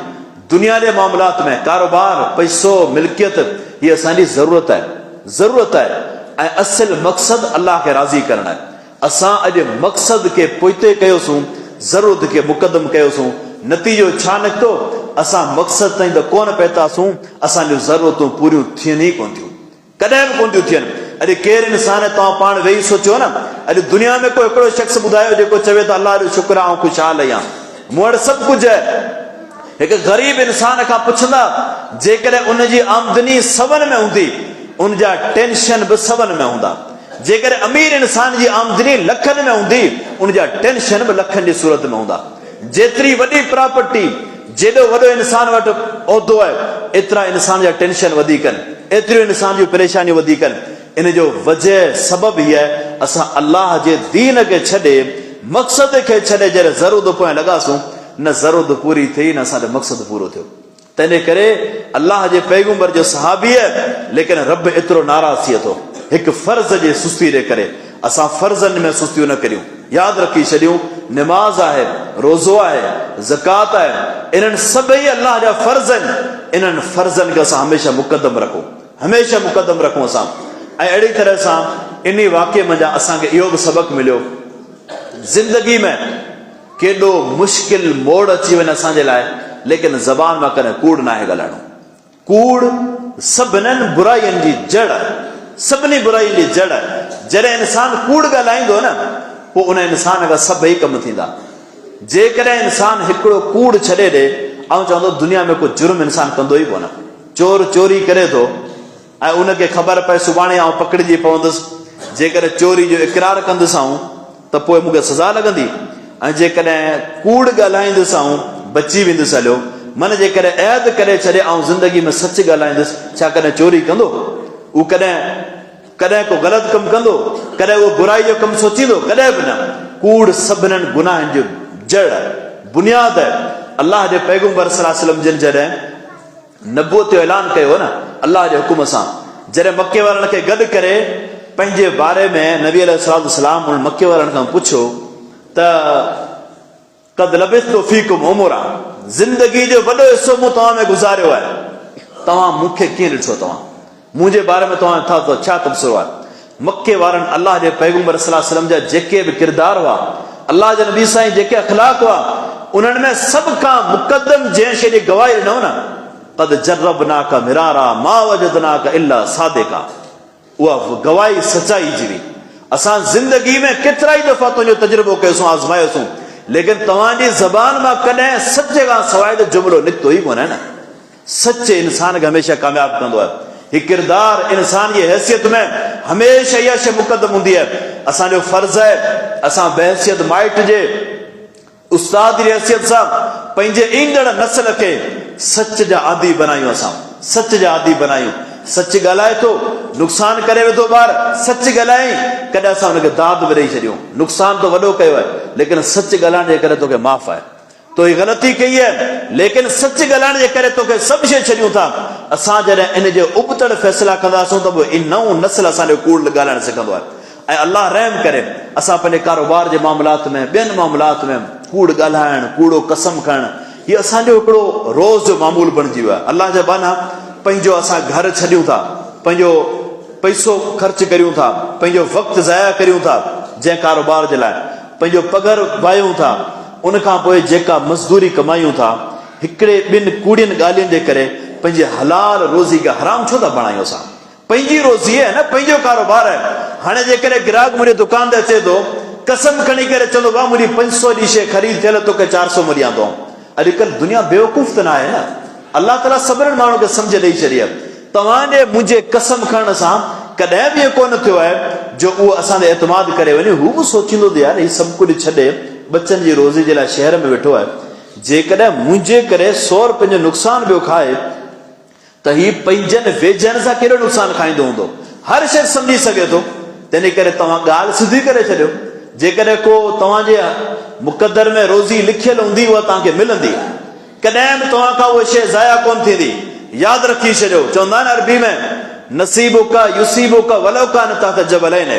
Speaker 1: दुनिया जे मामलात में कारोबार, पैसो, मिल्कियत हीअ असांजी ज़रूरत आहे, ज़रूरत आहे। ऐं असुल मक़सदु अल्लाह खे राज़ी करणु आहे। असां अॼु मक़सद खे पोइते कयोसीं, ज़रूरत खे मुक़दम कयोसीं, नतीजो छा निकितो? असां मक़सद ताईं त कोन पहुतासीं, असांजूं ज़रूरतूं पूरियूं थियनि ई कोन थियूं, कॾहिं बि कोन थियूं थियनि। अॼु केरु इंसान, तव्हां पाण वेही सोचियो न, अॼु दुनिया में कोई हिकिड़ो शख़्स ॿुधायो जेको चवे त अल्लाह जो शुक्र आहे, ख़ुशहाल आहियां, मूं वटि सभु कुझु आहे। हिकु ग़रीब इंसान खां पुछंदा, जेकॾहिं उनजी आमदनी 100 में हूंदी, उनजा टेंशन बि 100 में हूंदा। जेकॾहिं अमीर इंसान जी आमदनी लखनि में हूंदी, उनजा टेंशन बि लखनि जी सूरत में हूंदा। जेतिरी वॾी प्रॉपर्टी, जेॾो वॾो इंसान वटि उहिदो आहे, एतिरा इंसान जा टेंशन वधीक आहिनि, एतिरियूं इंसान जूं परेशानियूं वधीक आहिनि। इन जो वजह सबबु हीअ आहे, असां अल्लाह जे दीन खे छॾे, मक़सद खे छॾे जॾहिं ज़रूरत पोयां लॻासूं, न ज़रूरत पूरी थी, न असांजो मक़सदु पूरो थियो। तंहिंजे करे अल्लाह जे पैगंबर जो सहाबी आहे, लेकिन रब एतिरो नाराज़ थिए थो हिकु फर्ज़ जे सुस्ती जे करे। असां फर्ज़नि में सुस्तियूं न करियूं, यादि रखी छॾियूं, निमाज़ आहे, रोज़ो आहे, ज़कात आहे, इन्हनि सभई अल्लाह जा फर्ज़ आहिनि। इन्हनि फर्ज़नि खे असां हमेशह मुक़दम रखूं, हमेशह मुक़दम रखूं असां। ऐं अहिड़ी तरह सां इन वाक़े मंझां असांखे इहो बि सबक़ु मिलियो, ज़िंदगी में केॾो मुश्किल मोड़ अची वञे असांजे लाइ, लेकिन ज़बान मां कॾहिं कूड़ न आहे ॻाल्हाइणो। कूड़ सभिनीनि बुराइयुनि जी जड़ आहे, सभिनी बुराइयुनि जी जड़ आहे। जॾहिं इंसान कूड़ ॻाल्हाईंदो न, पोइ उन इंसान खां सभई कम थींदा। जेकॾहिं इंसान हिकिड़ो कूड़ छॾे ॾे, ऐं चवंदो दुनिया में को जुर्म इंसान कंदो ई कोन, चोर चोरी करे थो ऐं उनखे ख़बर पए सुभाणे आउं पकड़िजी पवंदुसि, जेकॾहिं चोरी जो इक़रार कंदुसि आऊं त पोइ मूंखे सज़ा लॻंदी, ऐं जेकॾहिं कूड़ ॻाल्हाईंदुसि आऊं बची वेंदुसि हलियो। मन जेकॾहिं ऐद करे छॾे ऐं ज़िंदगी में सच ॻाल्हाईंदुसि, छा कॾहिं चोरी कंदो? उहो कॾहिं को ग़लति कमु कंदो? कॾहिं उहो बुराई जो कमु सोचींदो? कॾहिं बि न। कूड़ सभिनीनि गुनाहनि जो जड़ आहे, बुनियाद आहे। अल्लाह जे पैगंबर सल्लल्लाहु अलैहि वसल्लम जिन जॾहिं नबूअत जो ऐलान कयो न अल्लाह जे हुकुम सां, जॾहिं मके वारनि खे गॾु करे पंहिंजे बारे में नबी अलैहि सलाम उन मके वारनि खां पुछो त क़द लबिस्तु फीकुम उमरा, ज़िंदगी जो वॾो हिसो मूं तव्हां में गुज़ारियो आहे, तव्हां मूंखे कीअं ॾिठो? तव्हां मुंहिंजे बारे में तव्हां छा तबसरो आहे? मके वारनि अल्लाह जे पैगंबर सल्लल्लाहु अलैहि वसल्लम जा जेके बि किरदार हुआ, अल्लाह जे नबी साईं जेके अखलाक हुआ, उन्हनि में सभ खां मुक़दम जंहिं शइ जी गवाही ॾिनो न, क़द जर्रबनाका मिरारा मा वजदनाका इल्ला सादिका, उहा गवाही सचाई जी हुई। असां ज़िंदगी में केतिरा ई दफ़ा तुंहिंजो तजुर्बो कयोसीं, आज़मायोसीं, लेकिन तव्हांजी ज़बान मां कॾहिं सच खां सवाइ त जुमिलो निकितो ई कोन्हे न। सच इंसान खे हमेशह कामयाब कंदो आहे। हीउ किरदार इंसान जी हैसियत में हमेशह इहा शइ मुक़दम हूंदी आहे। असांजो फर्ज़ आहे असां बहसियत माइट जे उस्ताद जी हैसियत सां पंहिंजे ईंदड़ नस्ल खे सच जा आदी बनायूं, असां सच जा आदी बनायूं। सच ॻाल्हाए थो, नुक़सान करे वेठो ॿार, सच ॻाल्हाई, कॾहिं असां हुनखे दाद बि ॾेई छॾियूं, नुक़सान तो वॾो कयो आहे, लेकिन सच ॻाल्हाइण जे करे तोखे माफ़ आहे, तो हीअ ग़लती कई आहे, लेकिन सच ॻाल्हाइण जे करे तोखे सभु शइ छॾियूं था। असां जॾहिं इन जे उबतड़ फ़ैसिला कंदासीं त पोइ इन नओं नस्ल असांजो कूड़ ॻाल्हाइण सिखंदो आहे। ऐं अल्लाह रहम करे असां पंहिंजे कारोबार जे मामलात में, ॿियनि मामलात में कूड़ ॻाल्हाइण, कूड़ो कसम खणणु, हीअ असांजो हिकिड़ो रोज़ जो मामूल बणिजी वियो आहे। अल्लाह जा बाना पंहिंजो असां घर छॾियूं था, पंहिंजो पैसो ख़र्च करियूं था, पंहिंजो वक़्तु ज़ाया करियूं था जंहिं कारोबार जे लाइ, पंहिंजो पघर वायूं था, उनखां पोइ जेका मज़दूरी कमायूं था, हिकिड़े ॿिनि कूड़ियुनि ॻाल्हियुनि जे करे पंहिंजे हलाल रोज़ी खे हराम छो था बणायूं? असां पंहिंजी रोज़ी आहे न, पंहिंजो कारोबार आहे। हाणे जेकॾहिं ग्राहक मुंहिंजे दुकान ते अचे थो, कसम खणी करे चवंदो भाउ मुंहिंजी 500 जी शइ ख़रीद थियल, तोखे 400 में ॾियां थो। अॼुकल्ह दुनिया बेवकूफ़ त न आहे न। अलाह ताला सभिनी माण्हुनि खे सम्झ ॾेई छॾी आहे। तव्हांजे मुंहिंजे कसम खणण सां कॾहिं बि इहो कोन थियो आहे जो उहो असांजे एतमाद करे वञे। हू बि सोचींदो त यार हीउ सभु कुझु छॾे बचनि जी रोज़ी जे लाइ शहर में वेठो आहे। जेकॾहिं मुंहिंजे करे 100 रुपए जो नुक़सानु ॿियो खाए त हीउ पंहिंजनि वेझनि सां केॾो नुक़सानु खाईंदो हूंदो। हर शइ सम्झी सघे थो। तंहिं करे तव्हां ॻाल्हि सिधी करे छॾियो। जेकॾहिं को तव्हांजे मुक़दर में रोज़ी लिखियल हूंदी, उहा तव्हांखे मिलंदी। कॾहिं बि तव्हां खां उहा शइ ज़ाया कोन थींदी। यादि रखी छॾियो। चवंदा आहिनि अरबी में, नसीबुका युसीबुका वलो कान तहत जबलैन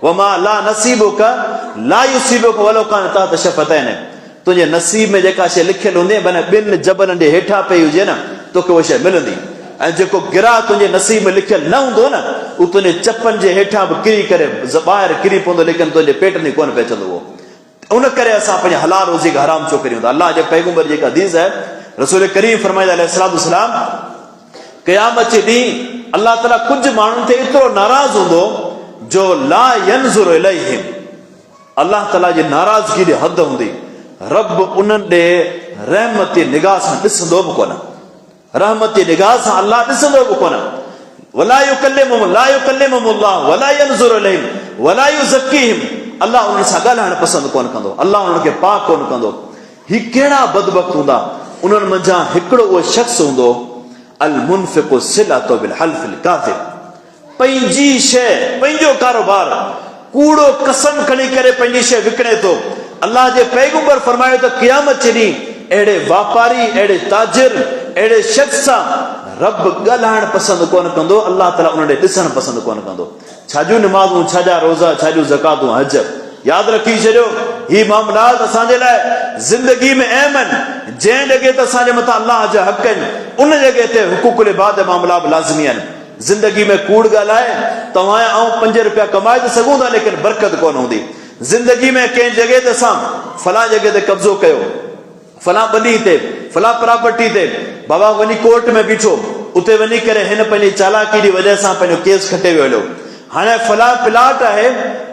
Speaker 1: वमा ला नसीबुका ला युसीबुका वलो कान तहत शफतैन। तुंहिंजे नसीब में जेका शइ लिखियल हूंदी, माना ॿिनि जबलनि जे हेठां पई हुजे न, तोखे उहा शइ मिलंदी। ऐं जेको गिराह तुंहिंजे नसीब में लिखियल न हूंदो न, उहो तुंहिंजे चपनि जे हेठां बि किरी करे ॿाहिरि किरी पवंदो, लेकिन तुंहिंजे पेट में कोन पइजंदो उहो। उन करे असां पंहिंजे हलाल रोज़ी खे हराम छो करियूं था? अलाह जे पैगंबर जेका हदीस आहे, रसूल करीम फरमाईंदा अलैहिस्सलाम, क़यामत जे ॾींहुं अलाह ताला कुझु माण्हुनि ते एतिरो नाराज़ हूंदो जो ला यंज़ुरु इलैहिम। अलाह ताला जी नाराज़गी जी हद हूंदी। रब उन्हनि ॾे रहमती निगाह सां ॾिसंदो बि कोन। रहमती निगाह सां अलाह ॾिसंदो बि कोन। वला युकल्लिमुहुम ला युकल्लिमुहुमुल्लाह वला यंज़ुरु इलैहिम वला युज़क्कीहिम। अलाह उन्हनि सां ॻाल्हाइण पसंदि कोन कंदो। अलाह उन्हनि खे पाक कोन कंदो। ही कहिड़ा बदबख्त हूंदा? उन्हनि मंझां हिकिड़ो उहो शख़्स हूंदो, अल मुनफ़िक़ु सिलतु बिल हल्फ़िल काज़िब। पंहिंजी शइ, पंहिंजो कारोबार कूड़ो कसम खणी करे पंहिंजी शइ विकिणे थो। अलाह जे पैगंबर फरमायो त क़यामत जे ॾींहुं अहिड़े वापारी, अहिड़े ताजिर, अहिड़े शख़्स सां रब ॻाल्हाइण पसंदि कोन कंदो। अलाह ताला उन ॾे ॾिसणु पसंदि कोन कंदो। छाजूं निमाज़ूं, छाजा रोज़ा, छाजूं ज़कातूं, हज। यादि रखी छॾियो, ही मामलात असांजे लाइ ज़िंदगी में अहम आहिनि। जंहिं जॻह ते असांजे मथां अलाह जा हक़ आहिनि, उन जॻह ते हुकूकुल इबाद मामला बि लाज़मी आहिनि। ज़िंदगी में कूड़ ॻाल्हाए तव्हां ऐं 5 रुपया कमाए त सघूं था, लेकिन बरकत कोन हूंदी। ज़िंदगी में कंहिं जॻह ते असां फलां जॻह ते कब्ज़ो कयो, फलां ॿनी ते, फलां प्रॉपर्टी ते, बाबा वञी कोर्ट में बीठो, उते वञी करे हिन पंहिंजी चालाकी जी वजह सां पंहिंजो केस खटे वियो हलियो। हाणे फलां प्लाट आहे,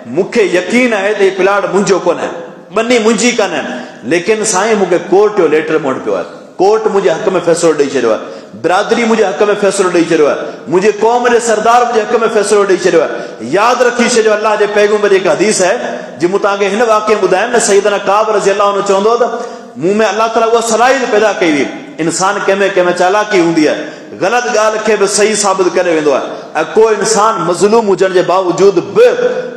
Speaker 1: मूंखे यकीन आहे त हीउ प्लाट मुंहिंजो कोन आहे, ॿनी मुंहिंजी कान आहे, लेकिन साईं मूंखे कोर्ट जो लेटर मोट पियो आहे। कोर्ट मुंहिंजे हक़ में फ़ैसिलो ॾेई छॾियो आहे। बिरादरी मुंहिंजे हक़ में फ़ैसिलो ॾेई छॾियो आहे। मुंहिंजे क़ौम जे सरदार मुंहिंजे हक़ में फ़ैसिलो ॾेई छॾियो आहे। यादि रखी छॾियो, अलाह जे पैगंबर जी हिकु हदीस आहे, जी मूं तव्हांखे हिन वाक़े में ॿुधायमि न। सैयदना काब रज़ियल्लाहु अन्हु चवंदो त मूं में अलाह ताला उहा सलाहियत पैदा कई हुई। इंसान कंहिंमें चालाकी हूंदी आहे, ग़लति ॻाल्हि खे बि सही साबित करे वेंदो आहे। ऐं को इंसान मज़लूम हुजण जे बावजूद बि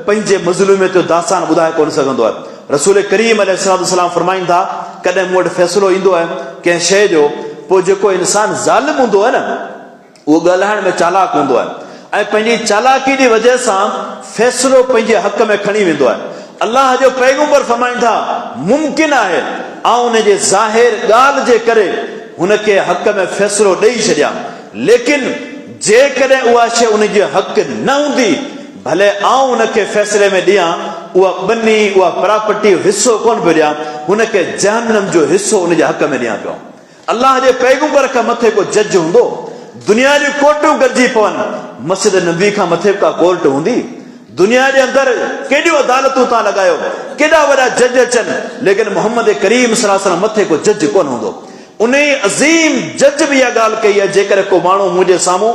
Speaker 1: पंहिंजे मज़लूमियत जो दास्तान ॿुधाए कोन सघंदो आहे। रसूल करीम अलैहिस्सलाम फरमाइनि था, कॾहिं मूं वटि फ़ैसिलो ईंदो आहे कंहिं शइ जो, पोइ जेको इंसान ज़ालिम हूंदो आहे न, उहो ॻाल्हाइण में चालाक हूंदो आहे ऐं पंहिंजी चालाकी जी वजह सां फ़ैसिलो पंहिंजे हक़ में खणी वेंदो आहे। अलाह जो पैगंबर फरमाइनि था, मुमकिन आहे ऐं उनजे ज़ाहिर ॻाल्हि जे करे हुनखे हक़ में फ़ैसिलो ॾेई छॾियां, लेकिन जेकॾहिं उहा शइ उनजे हक़ न हूंदी, भले आउं उनखे फ़ैसिले में ॾियां, उहा ॿनी, उहा प्रॉपर्टी हिसो कोन पियो ॾियां, हुनखे जहन्नम जो हिसो उनजे हक़ में ॾियां पियो। अलाह जे पैगंबर खां मथे को जज हूंदो? दुनिया जूं कोर्टूं गॾिजी पवनि, मस्जिद नबी खां मथे का कोर्ट हूंदी? दुनिया जे अंदरि केॾियूं अदालतूं तव्हां लॻायो, केॾा वॾा जज अचनि, लेकिन मोहम्मद करीम सल्लल्लाहु अलैहि वसल्लम मथे को जज कोन हूंदो। उन अज़ीम जज बि इहा ॻाल्हि कई आहे, जेकर को माण्हू मुंहिंजे साम्हूं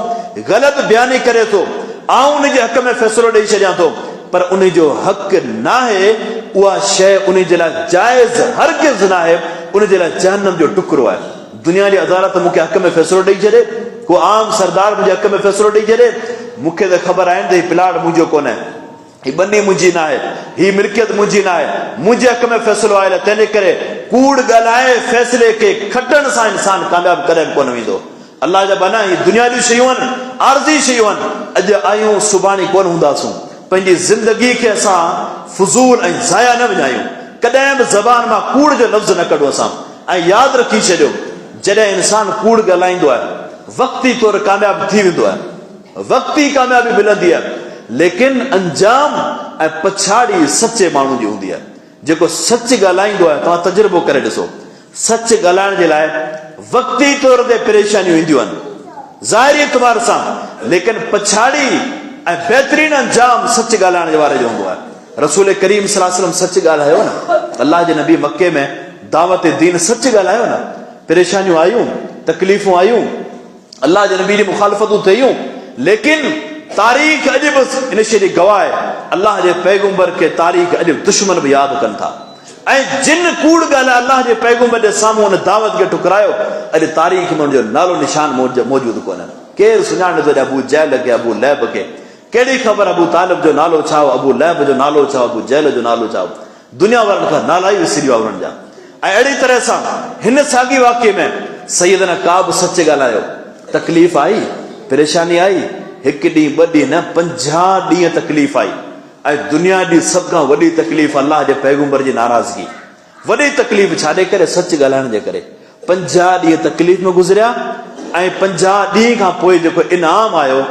Speaker 1: ग़लति बयानी करे थो, आउं उनजे हक़ में फ़ैसिलो ॾेई छॾियां थो, पर उनजो हक़ न आहे, उहा शइ उनजे लाइ जाइज़ हरगिज़ न आहे, उनजे लाइ जहन्नम जो टुकड़ो आहे। दुनिया जी अदालत मूंखे हक़ में फ़ैसिलो ॾेई छॾे, को आम सरदार मुंहिंजे हक़ में फ़ैसिलो ॾेई छॾे, मूंखे त ख़बर आहे त हीउ प्लाट मुंहिंजो कोन आहे, हीउ ॿनी मुंहिंजी न आहे, हीउ मिल्कियत मुंहिंजी न आहे, मुंहिंजे हक़ में फ़ैसिलो आयल आहे। तंहिंजे करे कूड़ ॻाल्हाए फ़ैसिले खे खटण सां इंसान कामयाबु कॾहिं बि कोन वेंदो। अलाह जा बना, ही दुनिया जूं शयूं आहिनि, आरज़ी शयूं आहिनि। अॼु आयूं सुभाणे कोन हूंदासूं। पंहिंजी ज़िंदगी खे असां फुज़ूल ऐं ज़ाया न विञायूं। कॾहिं बि ज़बान मां कूड़ जो लफ़्ज़ न कढो असां। ऐं यादि रखी छॾियो, जॾहिं इंसान कूड़ ॻाल्हाईंदो आहे, वक़्ती तौरु कामयाबु थी वेंदो आहे, वक्ती कामयाबी मिलंदी आहे, लेकिन अंजाम ऐं पछाड़ी सचे माण्हू जी हूंदी आहे। जेको सच ॻाल्हाईंदो आहे, तव्हां तजुर्बो करे ॾिसो, सच ॻाल्हाइण जे लाइ वक्ती तौर ते परेशानियूं ईंदियूं आहिनि ज़ाहिरी एतबार सां, लेकिन पछाड़ी ऐं बहितरीन अंजाम सच ॻाल्हाइण जे वारे जो हूंदो आहे। रसूल करीम सल्लल्लाहु अलैहि वसल्लम सच ॻाल्हायो न, अल्लाह जे नबी मके में दावत दीन सच ॻाल्हायो न, परेशानियूं आयूं, तकलीफ़ूं आयूं, अल्लाह जे नबी जी मुखालफ़तूं थियूं, लेकिन तारीख़ अॼु बि इन शइ जी गवाह आहे, अल्लाह जे पैगंबर खे तारीख़ अॼु दुश्मन बि यादि कनि था। ऐं जिन कूड़ ॻाल्हाए अल्लाह जे पैगंबर जे साम्हूं हुन दावत खे ठुकरायो, अॼु तारीख़ में हुनजो नालो निशान मौजूदु कोन्हे। केरु सुञाणे थो अबू जहल खे, अबू लहब खे? कहिड़ी ख़बर अबू तालिब जो नालो छा हो, अबू लहब जो नालो छा हो, अबू जहल जो नालो छा हो? दुनिया वारनि खां नाला ई विसरी विया उन्हनि जा। ऐं अहिड़ी तरह सां हिन साॻी वाक़े में सैयदना काब सच ॻाल्हायो, तकलीफ़ आई, परेशानी आई, हिकु ॾींहुं ॿ ॾींहं न 50 ॾींहं तकलीफ़ आई। ऐं दुनिया जी सभ खां वॾी तकलीफ़ अल्लाह जे पैगंबर जी नाराज़गी, वॾी तकलीफ़ छाॾे करे? सच ॻाल्हाइण जे करे। 50 ॾींहं तकलीफ़ में गुज़रिया, ऐं 50 ॾींहं खां पोइ जेको इनाम आयो,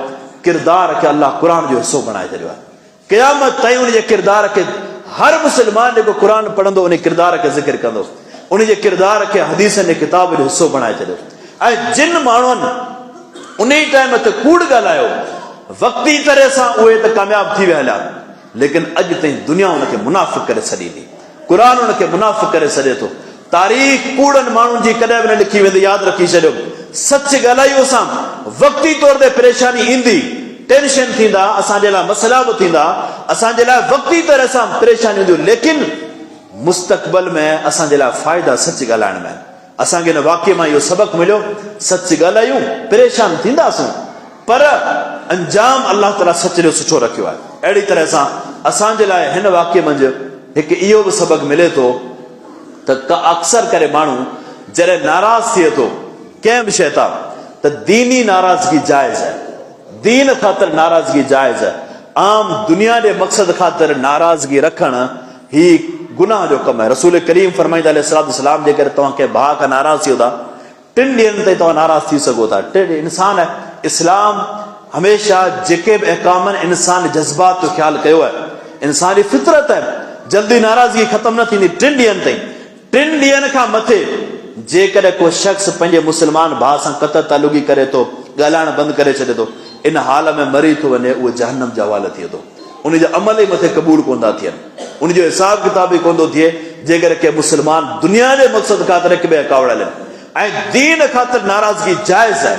Speaker 1: किरदार खे अल्लाह क़ुर जो हिसो बणाए छॾियो आहे। क़यामत ताईं उन जे किरदार खे हर मुस्लमान जेको क़ुर पढ़ंदो उन किरदार खे ज़िक्र कंदो, उन जे किरदार खे हदीसनि जे किताब जो हिसो बणाए छॾियो। ऐं जिन माण्हुनि उन टाइम ते कूड़ ॻाल्हायो, वक्ती तरह सां उहे त कामयाब थी विया हलिया, लेकिन अॼु ताईं दुनिया उनखे मुनाफ़िक़ करे छॾी थी, क़ुर उनखे मुनाफ़िक़ करे छॾे थो। तारीख़ कूड़नि माण्हुनि जी कॾहिं बि न लिखी वेंदी, यादि रखी छॾियो। सच ॻाल्हाइयो सां वक्ती तौर ते परेशानी ईंदी, टेंशन थींदा, असांजे लाइ मसइला बि थींदा, असांजे लाइ वक्ती तरह सां परेशानियूं ईंदियूं, लेकिन मुस्तक़बिल में असांजे लाइ फ़ाइदा सच ॻाल्हाइण में। असांखे हिन वाक़े मां इहो सबक़ मिलियो, सच ॻाल्हायूं, परेशान थींदासीं, पर अंजाम अल्लाह ताला सच जो सुठो रखियो आहे। अहिड़ी तरह सां असांजे लाइ हिन वाक़े मंझि हिकु इहो बि सबक़ मिले थो त अक्सर करे माण्हू जॾहिं नाराज़ थिए थो कंहिं बि शइ तां, त दीनी नाराज़गी जाइज़ आहे, दीन ख़ातिर नाराज़गी जाइज़ आहे। आम दुनिया जे मक़सद ख़ातिर नाराज़गी रखणु ही गुनाह जो कमु आहे। रसूल करीम फरमाईंदा अलैहिस्सलाम, जेकर तव्हां कंहिं भाउ खां नाराज़ थियो था, 3 ॾींहंनि ताईं तव्हां नाराज़ थी सघो था। इंसान आहे, इस्लाम हमेशह जेके बि अहकाम इंसान जज़्बात जो ख़्यालु कयो आहे, इंसान जी फितरत आहे, जल्दी नाराज़गी ख़तमु न थींदी 3 ॾींहंनि ताईं। 3 ॾींहंनि खां मथे जेकॾहिं को शख़्स पंहिंजे मुस्लमान भाउ सां क़तअ तालुकी करे थो, ॻाल्हाइण बंदि करे छॾे थो, इन हाल में मरी थो वञे, उहो जहन्नम जो हवालो थिए थो। उनजा अमल ई मथे क़बूल कोन था थियनि, उनजो हिसाब किताब ई कोन थो थिए, जेकर के मुस्लमान दुनिया जे मक़सद ख़ातिर हिक ॿिए कावड़ हलनि। ऐं दीन ख़ातिर नाराज़गी जाइज़ आहे।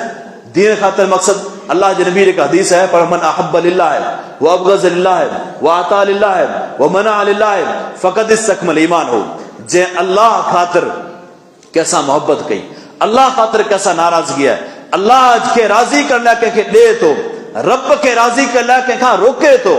Speaker 1: दीन ख़ातिर मक़सद अल्लाह जे नबी जेका हदीस आहे, पर मन अहब्ब लिल्लाह व अबग़ज़ लिल्लाह व अता लिल्लाह व मना लिल्लाह फ़क़द इस्तकमल ईमान हो। जंहिं अल्लाह ख़ातिर कंहिंसां मोहब्बत कई, अल्लाह ख़ातिर कंहिंसां नाराज़गी आहे, अल्लाह खे राज़ी करण लाइ कंहिंखे ॾिए थो, रब खे राज़ी करण लाइ कंहिंखां रोके थो,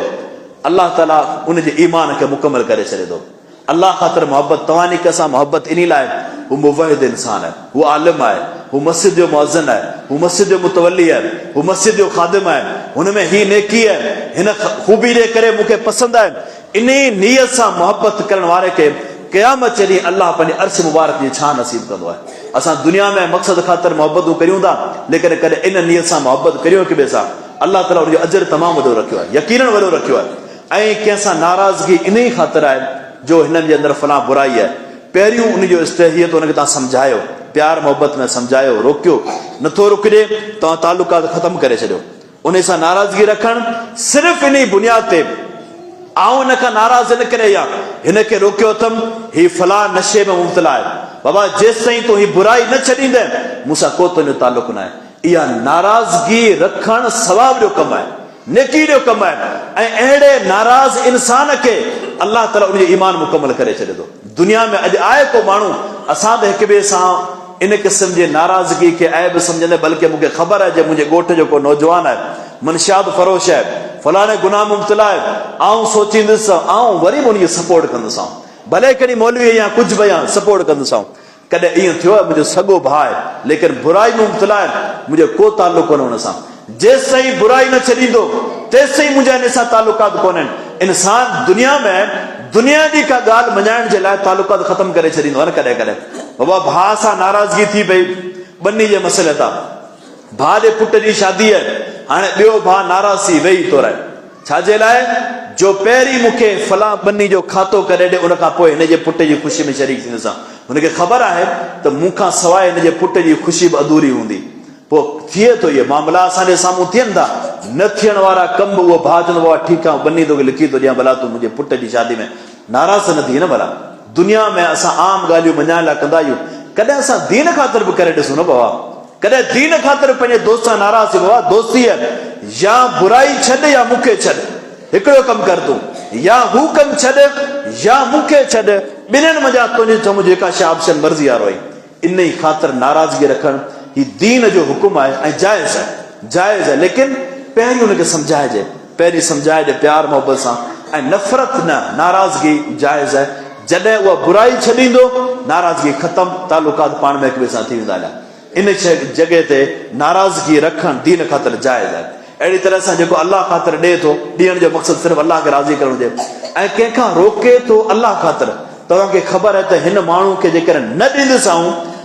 Speaker 1: अल्लाह ताला उनजे ईमान खे मुकमल करे छॾे थो। अल्लाह ख़ातिर मोहब्बत, तव्हांजी कंहिंसां मोहब्बत इन लाइ, हू मुवहिद इंसान आहे, हू आलिम आहे, हू मस्जिद जो मुअज़्ज़िन आहे, हू मस्जिद जो मुतवली आहे, हू मस्जिद जो ख़ादिम आहे, हुनमें ही नेकी आहे, हिन ख़ूबी जे करे मूंखे पसंदि आहे। इन नियत सां मोहब्बत करण वारे खे क़यामत जे ॾींहुं अल्लाह पंहिंजे अर्श मुबारक जी छा नसीब कंदो आहे। असां दुनिया में मक़सद ख़ातिर मोहब्बतूं करियूं था, लेकिन कॾहिं इन नियत सां मोहब्बत करियूं हिक ॿिए सां, अल्लाह ताला उनजो अजर तमामु वॾो रखियो आहे, यकीनन वॾो रखियो आहे। ऐं कंहिंसां नाराज़गी इन ई ख़ातिर आहे जो हिननि जे अंदरि फलां बुराई आहे, पहिरियों उनजो इस्तेहियत उनखे तव्हां सम्झायो, प्यार मोहब्बत में सम्झायो, रोकियो, नथो रुकिजे तव्हां तालुकात ख़तमु करे छॾियो। उन सां नाराज़गी रखणु सिर्फ़ु इन बुनियाद ते, आऊं हिन खां नाराज़ न करे या हिनखे रोकियो अथमि, ही फलां नशे में मुब्तला आहे, बाबा जेसि ताईं तूं ही बुराई न छॾींदे मूंसां को तुंहिंजो तालुक न आहे। इहा नाराज़गी रखणु सवाब जो कमु आहे, नेकी जो कमु आहे। ऐं अहिड़े नाराज़ इंसान खे अल्लाह ताला उनजो ईमान मुकमल करे छॾे थो। दुनिया में अॼु आहे को माण्हू असां त हिक ॿिए सां इन क़िस्म जे नाराज़गी खे ऐब सम्झंदे, बल्कि मूंखे ख़बर आहे जे मुंहिंजे ॻोठ जो को नौजवान आहे, मनशाद फरोश आहे, फलाणे गुनाह मुब्तला आहे, आऊं सोचींदुसि, आऊं वरी बि उनखे सपोर्ट कंदुसि, भले कॾहिं मौलवी या कुझु बि या सपोर्ट कंदुसि। कॾहिं ईअं थियो आहे मुंहिंजो सॻो भाउ आहे, लेकिन बुराई में मुब्तला आहे, मुंहिंजो को ताल्लुक कोन्हे हुन सां। जेसि ताईं बुराई न छॾींदो तेसि ताईं मुंहिंजा हिन सां तालुकात कोन्हनि। इंसान दुनिया में दुनिया जी का ॻाल्हि मञाइण जे लाइ तालुकात ख़तमु करे छॾींदो आहे न कॾहिं कॾहिं। बाबा भाउ सां नाराज़गी थी पई ॿनी जे मसइले तां, भाउ जे पुट जी शादी आहे, हाणे ॿियो भाउ नाराज़ी वेही थो रहे छाजे लाइ जो पहिरीं मूंखे फलां बन्नी जो खातो करे ॾे उन खां पोइ हिनजे पुट जी ख़ुशी में शरीक थींदुसि हुनखे ख़बर आहे त मूंखां सवाइ हिनजे पुट जी ख़ुशी बि अधूरी हूंदी पोइ थिए थो इहे मामला असांजे साम्हूं थियनि था न थियण वारा कम उहो भाउ चवंदो आहे ठीकु आहे बन्नी तोखे लिखी थो ॾियां भला तूं मुंहिंजे पुट जी शादी में नाराज़ न थी न भला दुनिया में असां आम ॻाल्हियूं मञाइण लाइ कंदा आहियूं कॾहिं असां दीन ख़ातिर बि करे ॾिसूं न बाबा कॾहिं दीन ख़ातिर पंहिंजे दोस्त सां नाराज़ थी बाबा दोस्ती या बुराई छॾ या मूंखे छॾ हिकिड़ो कमु कर तूं या हू कमु छॾ या मूंखे छॾ ॿिन्हिनि मज़ा तुंहिंजी सम्झ जेका शइ ऑप्शन मर्ज़ी वारो आहे इन ई ख़ातिर नाराज़गी रखणु ही दीन जो हुकुम आहे ऐं जाइज़ आहे लेकिन पहिरीं हुनखे सम्झाइजे पहिरीं सम्झाइजे प्यार मोहबत सां ऐं नफ़रत न नाराज़गी जाइज़ आहे जॾहिं उहा बुराई छॾींदो नाराज़गी ख़तमु तालुकात पाण में हिक ॿिए सां थी वेंदा इन जॻह ते नाराज़गी रखणु दीन ख़ातिर जाइज़ आहे अहिड़ी तरह सां जेको अलाह ख़ातिर ॾिए थो ॾियण जो मक़सदु सिर्फ़ु अलाह खे राज़ी करणु हुजे ऐं कंहिंखां रोके थो अलाह ख़ातिर तव्हांखे ख़बर आहे त हिन माण्हू खे जेकर न ॾींदुसि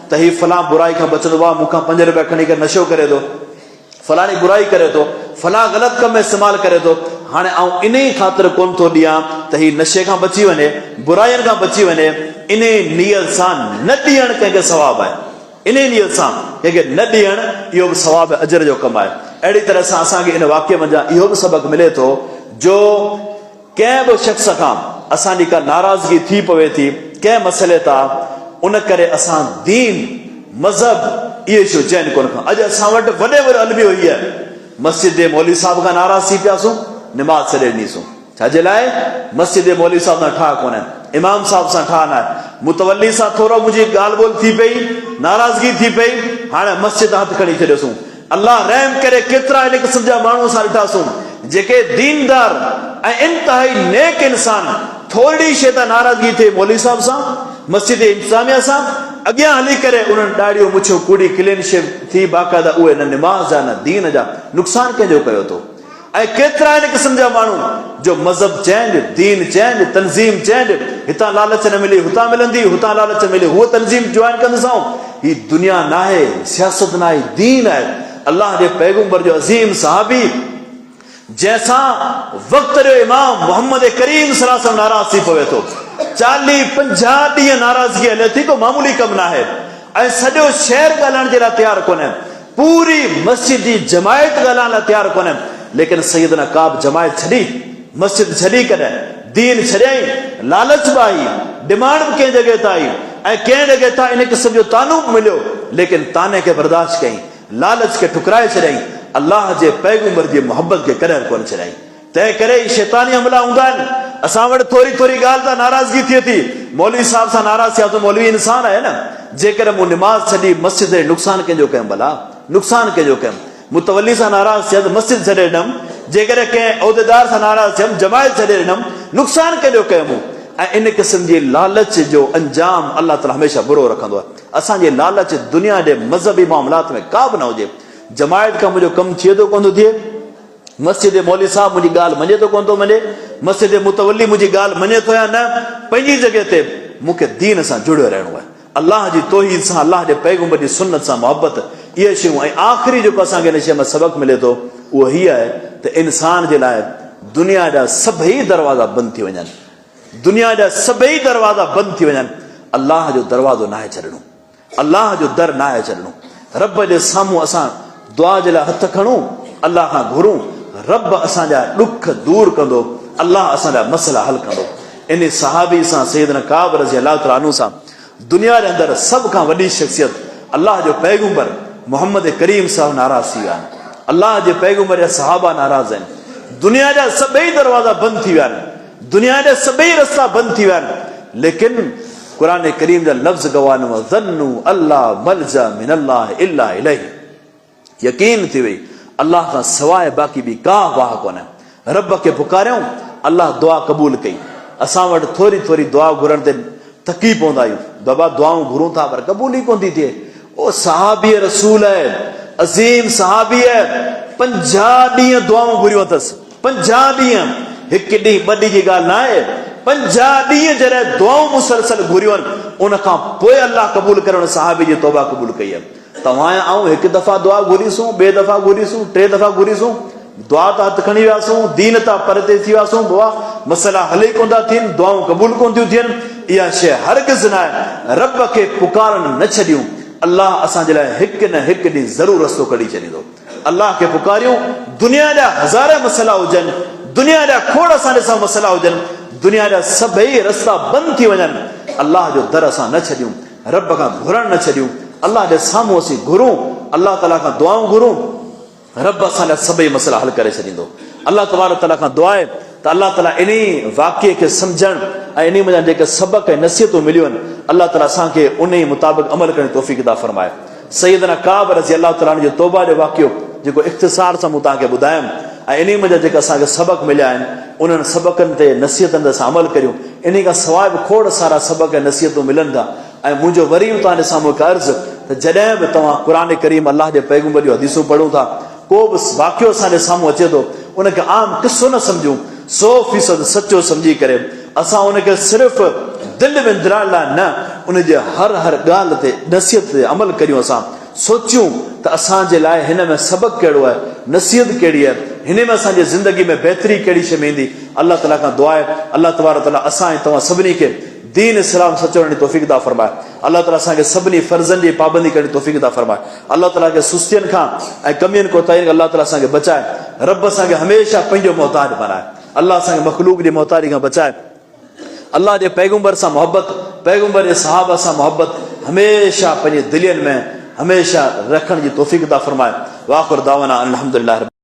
Speaker 1: त हीउ फलां बुराई खां बचंदो आहे मूंखां 5 रुपया खणी करे नशो करे थो फलाणी बुराई करे थो फलां ग़लति कम में इस्तेमालु करे थो हाणे आउं इन ई ख़ातिर कोन थो ॾियां त हीउ नशे खां बची वञे बुराइनि खां बची वञे इन नियत सां न ॾियणु कंहिंखे सवाबु आहे इन नियत सां कंहिंखे न ॾियणु इहो बि सवाबु अजर जो कमु आहे अहिड़ी तरह सां असांखे इन वाक्य मंझां इहो बि सबक़ु मिले थो जो कंहिं बि शख़्स खां असांजी का नाराज़गी थी पवे थी कंहिं मसइले तां उन करे असां दीन मज़हब इहे शयूं चइनि कोन खां अॼु असां वटि वॾे अलमी हुई आहे मस्जिद जे मौलवी साहिब खां नाराज़ थी पियासूं निमाज़ छॾे ॾिनीसूं छाजे लाइ मस्जिद जे मौलवी साहिब सां ठाह कोन्हे इमाम साहिब सां ठाह न आहे मुतवली सां थोरो मुंहिंजी ॻाल्हि ॿोल थी पई नाराज़गी थी पई हाणे मस्जिद हथु खणी छॾियोसूं अल्लाह रहम करे केतिरा इन क़िस्म जा माण्हू असां ॾिठासूं जेके दीनदार ऐं इंतिहाई नेक इंसान थोरी शइ तां नाराज़गी थिए मौलवी साहिब सां मस्जिद इंतिज़ामिया सां अॻियां हली करे उन्हनि ॾाढियूं मुछियूं कूड़ी क्लीन शेव थी बाक़ाइदा उहे न निमाज़ जा न दीन जा नुक़सान कंहिंजो कयो थो ऐं केतिरा इन क़िस्म जा माण्हू जो मज़हब चेंज दीन चेंज तनज़ीम चेंज हितां लालच न मिली हुतां मिलंदी हुतां लालच मिली हूअ तनज़ीम जॉइन कंदुसि ही दुनिया न आहे सियासत न आहे दीन आहे अल्लाह जे पैगंबर जो अज़ीम सहाबी जैसा वक्त जो इमाम मोहम्मद करीम सल्लल्लाहु अलैहि वसल्लम नाराज़ थी पवे थो 40-50 ॾींहं नाराज़गी हले थी को मामूली कम न आहे ऐं सॼो शहर ॻाल्हाइण जे लाइ तयारु कोन्हे पूरी मस्जिद जी जमायत ॻाल्हाइण लाइ तयारु कोन्हे लेकिन सैयदना काब जमायत छॾी मस्जिद छॾी कॾहिं दीन छॾियई लालच बि आई डिमांड बि कंहिं जॻह ते आई ऐं कंहिं जॻह तां इन क़िस्म जो तानो बि मिलियो लेकिन ताने खे बर्दाश्त कयईं लालच खे ठुकराए छॾियईं अल्लाह जे पैगंबर जी मोहब्बत खे कॾहिं कोन छॾियईं तंहिं करे शैतानी हमला हूंदा आहिनि असां वटि थोरी ॻाल्हि तां नाराज़गी थिए थी मौलवी साहिब सां नाराज़ थिया त मौलवी इंसान आहे न जेकर मूं निमाज़ छॾी मस्जिद जो नुक़सानु कंहिंजो कयुमि भला नुक़सानु कंहिंजो कयुमि मुतवली सां नाराज़ थिया त मस्जिद छॾे ॾिनमि जेकर कंहिं उहिदेदार सां नाराज़ थियमि जमायत छॾे ॾिनमि नुक़सानु कंहिंजो कयुमि ऐं इन क़िस्म जी लालच जो अंजाम अल्लाह ताला हमेशह बुरो रखंदो आहे असांजी लालच दुनिया जे मज़हबी मामलात में का बि न हुजे जमायत खां मुंहिंजो कमु थिए थो कोन थो थिए मस्जिद जे मौलवी साहिब मुंहिंजी ॻाल्हि मञे थो कोन थो मञे मस्जिद जे मुतवली मुंहिंजी ॻाल्हि मञे थो या न पंहिंजी जॻह ते मूंखे दीन सां जुड़ियो रहणो आहे अल्लाह जी तौहीद सां अल्लाह जे पैगंबर जी सुन्नत सां मोहबत इहे शयूं ऐं आख़िरी जेको असांखे इन शइ में सबक़ु मिले थो उहो हीअ आहे त इंसान जे लाइ दुनिया जा सभई दरवाज़ा बंदि थी वञनि दुनिया जा सभई दरवाज़ा बंदि थी वञनि अल्लाह जो दरवाज़ो न आहे छॾणो अल्लाह जो दर न आहे छॾणो रब जे साम्हूं असां दुआ जे लाइ हथ खणूं अल्लाह खां घुरूं रब असांजा ॾुख दूर कंदो अल्लाह असांजा मसइला हल कंदो इन सहाबी सां सैयदना काब रज़ी अल्लाह तआला अन्हु सां दुनिया जे अंदरि सभ खां वॾी शख़्सियत अल्लाह जो पैगंबर मोहम्मद करीम साहिब नाराज़ थी विया आहिनि अल्लाह जे पैगंबर जा सहाबा नाराज़ आहिनि दुनिया जा सभई दरवाज़ा बंदि थी विया आहिनि दुनिया जा सभई रस्ता बंदि थी विया आहिनि लेकिन क़ुरान करीम जा लफ़्ज़ गवाह ज़न्नु अल्लाह मलजा मिनल्लाह इल्ला इलैहि यकीन थी वई अल्लाह खां सवाइ बाक़ी बि का वाह कोन्हे रब खे पुकारियूं अल्लाह दुआ क़बूल कई असां वटि थोरी दुआ घुरण ते थकी पवंदा आहियूं बाबा दुआऊं घुरूं था पर क़बूल ई कोन थी थिए ओ सहाबी रसूल आहे अज़ीम सहाबी आहे 50 ॾींहं दुआऊं घुरियूं अथसि 50 ॾींहं हिकु ॾींहुं ॿ ॾींहं जी ॻाल्हि न आहे 50 ॾींहं जॾहिं दुआऊं मुसलसल घुरियूं आहिनि उन खां पोइ अल्लाह क़बूल करे उन सहाबी जी तौबा क़बूल कई आहे तव्हां ऐं हिकु दफ़ा दुआ घुरीसूं, ॿिए दफ़ा घुरीसूं, टे दफ़ा घुरीसूं, दुआ त हथु खणी वियासूं, दीन तां परते थी वियासूं, बुआ मसइला हल ई कोन था थियनि, दुआऊं क़बूल कोन थियूं थियनि। इहा शइ हरगिज़ न आहे। रब खे पुकारण न छॾियूं, अलाह असांजे लाइ हिकु न हिकु ॾींहुं ज़रूरु रस्तो कढी छॾींदो। अलाह खे पुकारियूं, दुनिया जा हज़ार मसइला हुजनि, दुनिया जा खोड़ असांजे सां मसइला हुजनि, दुनिया जा सभई रस्ता बंदि थी वञनि, अलाह जो दर असां न छॾियूं, रब खां घुरण न छॾियूं, अलाह जे साम्हूं असीं घुरूं, अलाह ताला खां दुआऊं घुरूं, रब असांजा सभई मसइला हल करे छॾींदो। अलाह तबारक ताला खां दुआ आहे त अलाह ताला इन वाक़िए खे सम्झण ऐं इन में जेके सबक़ ऐं नसीहतूं मिलियूं आहिनि, अलाह ताला असांखे उन ई मुताबिक़ अमल करण जी तौफ़ीक़ अता फरमाए। सैयदना काब रज़ी अल्लाह ताला जो तौबा जो वाक़ियो जेको इख़्तिसार सां मूं तव्हांखे ॿुधायुमि, ऐं इन में जेके असांखे सबक़ मिलिया आहिनि, उन्हनि सबक़नि ते नसीहतनि ते असां अमल करियूं। इन खां सवाइ बि खोड़ सारा सबक़ ऐं नसीहतूं मिलनि था। ऐं मुंहिंजो वरी बि तव्हांजे साम्हूं हिकु अर्ज़ु त जॾहिं बि तव्हां क़ुर करीम अलाह जे पैगंबर जूं हदीसूं पढ़ूं था, को बि वाक़ियो असांजे साम्हूं अचे थो, उनखे आम किसो न सम्झूं, 100% सचो सम्झी करे असां उनखे सिर्फ़ु दिलि में दिलाइण लाइ न, उनजे हर ॻाल्हि ते नसीहत ते अमल करियूं। असां सोचियूं त असांजे लाइ हिन में सबक़ु कहिड़ो आहे, नसीहत कहिड़ी आहे, हिन में असांजी ज़िंदगी में बहितरी कहिड़ी शइ में ईंदी। अलाह ताला खां दुआ आहे, अलाह तबारक ताला असां ऐं तव्हां सभिनी खे दीन इस्लाम सचो रहण जी तौफ़ीक़ अता फरमाए। अलाह ताला असांखे सभिनी फर्ज़नि जी पाबंदी करण जी तौफ़ीक़ अता फरमाए। अलाह ताला खे सुस्तियुनि खां ऐं कमियुनि कोताहियुनि खां अलाह ताला असांखे बचाए। रब असांखे हमेशह पंहिंजो मोहताज बनाए। अलाह असांखे मख़लूक जी मोहताजी खां बचाए। अलाह जे पैगंबर सां मोहबत, पैगंबर जे सहाबा सां मोहबत हमेशह पंहिंजे दिलनि में हमेशह रखण जी तौफ़ीक़ अता फरमाए। वाख़िर दावाना अल्हम्दुलिल्लाह।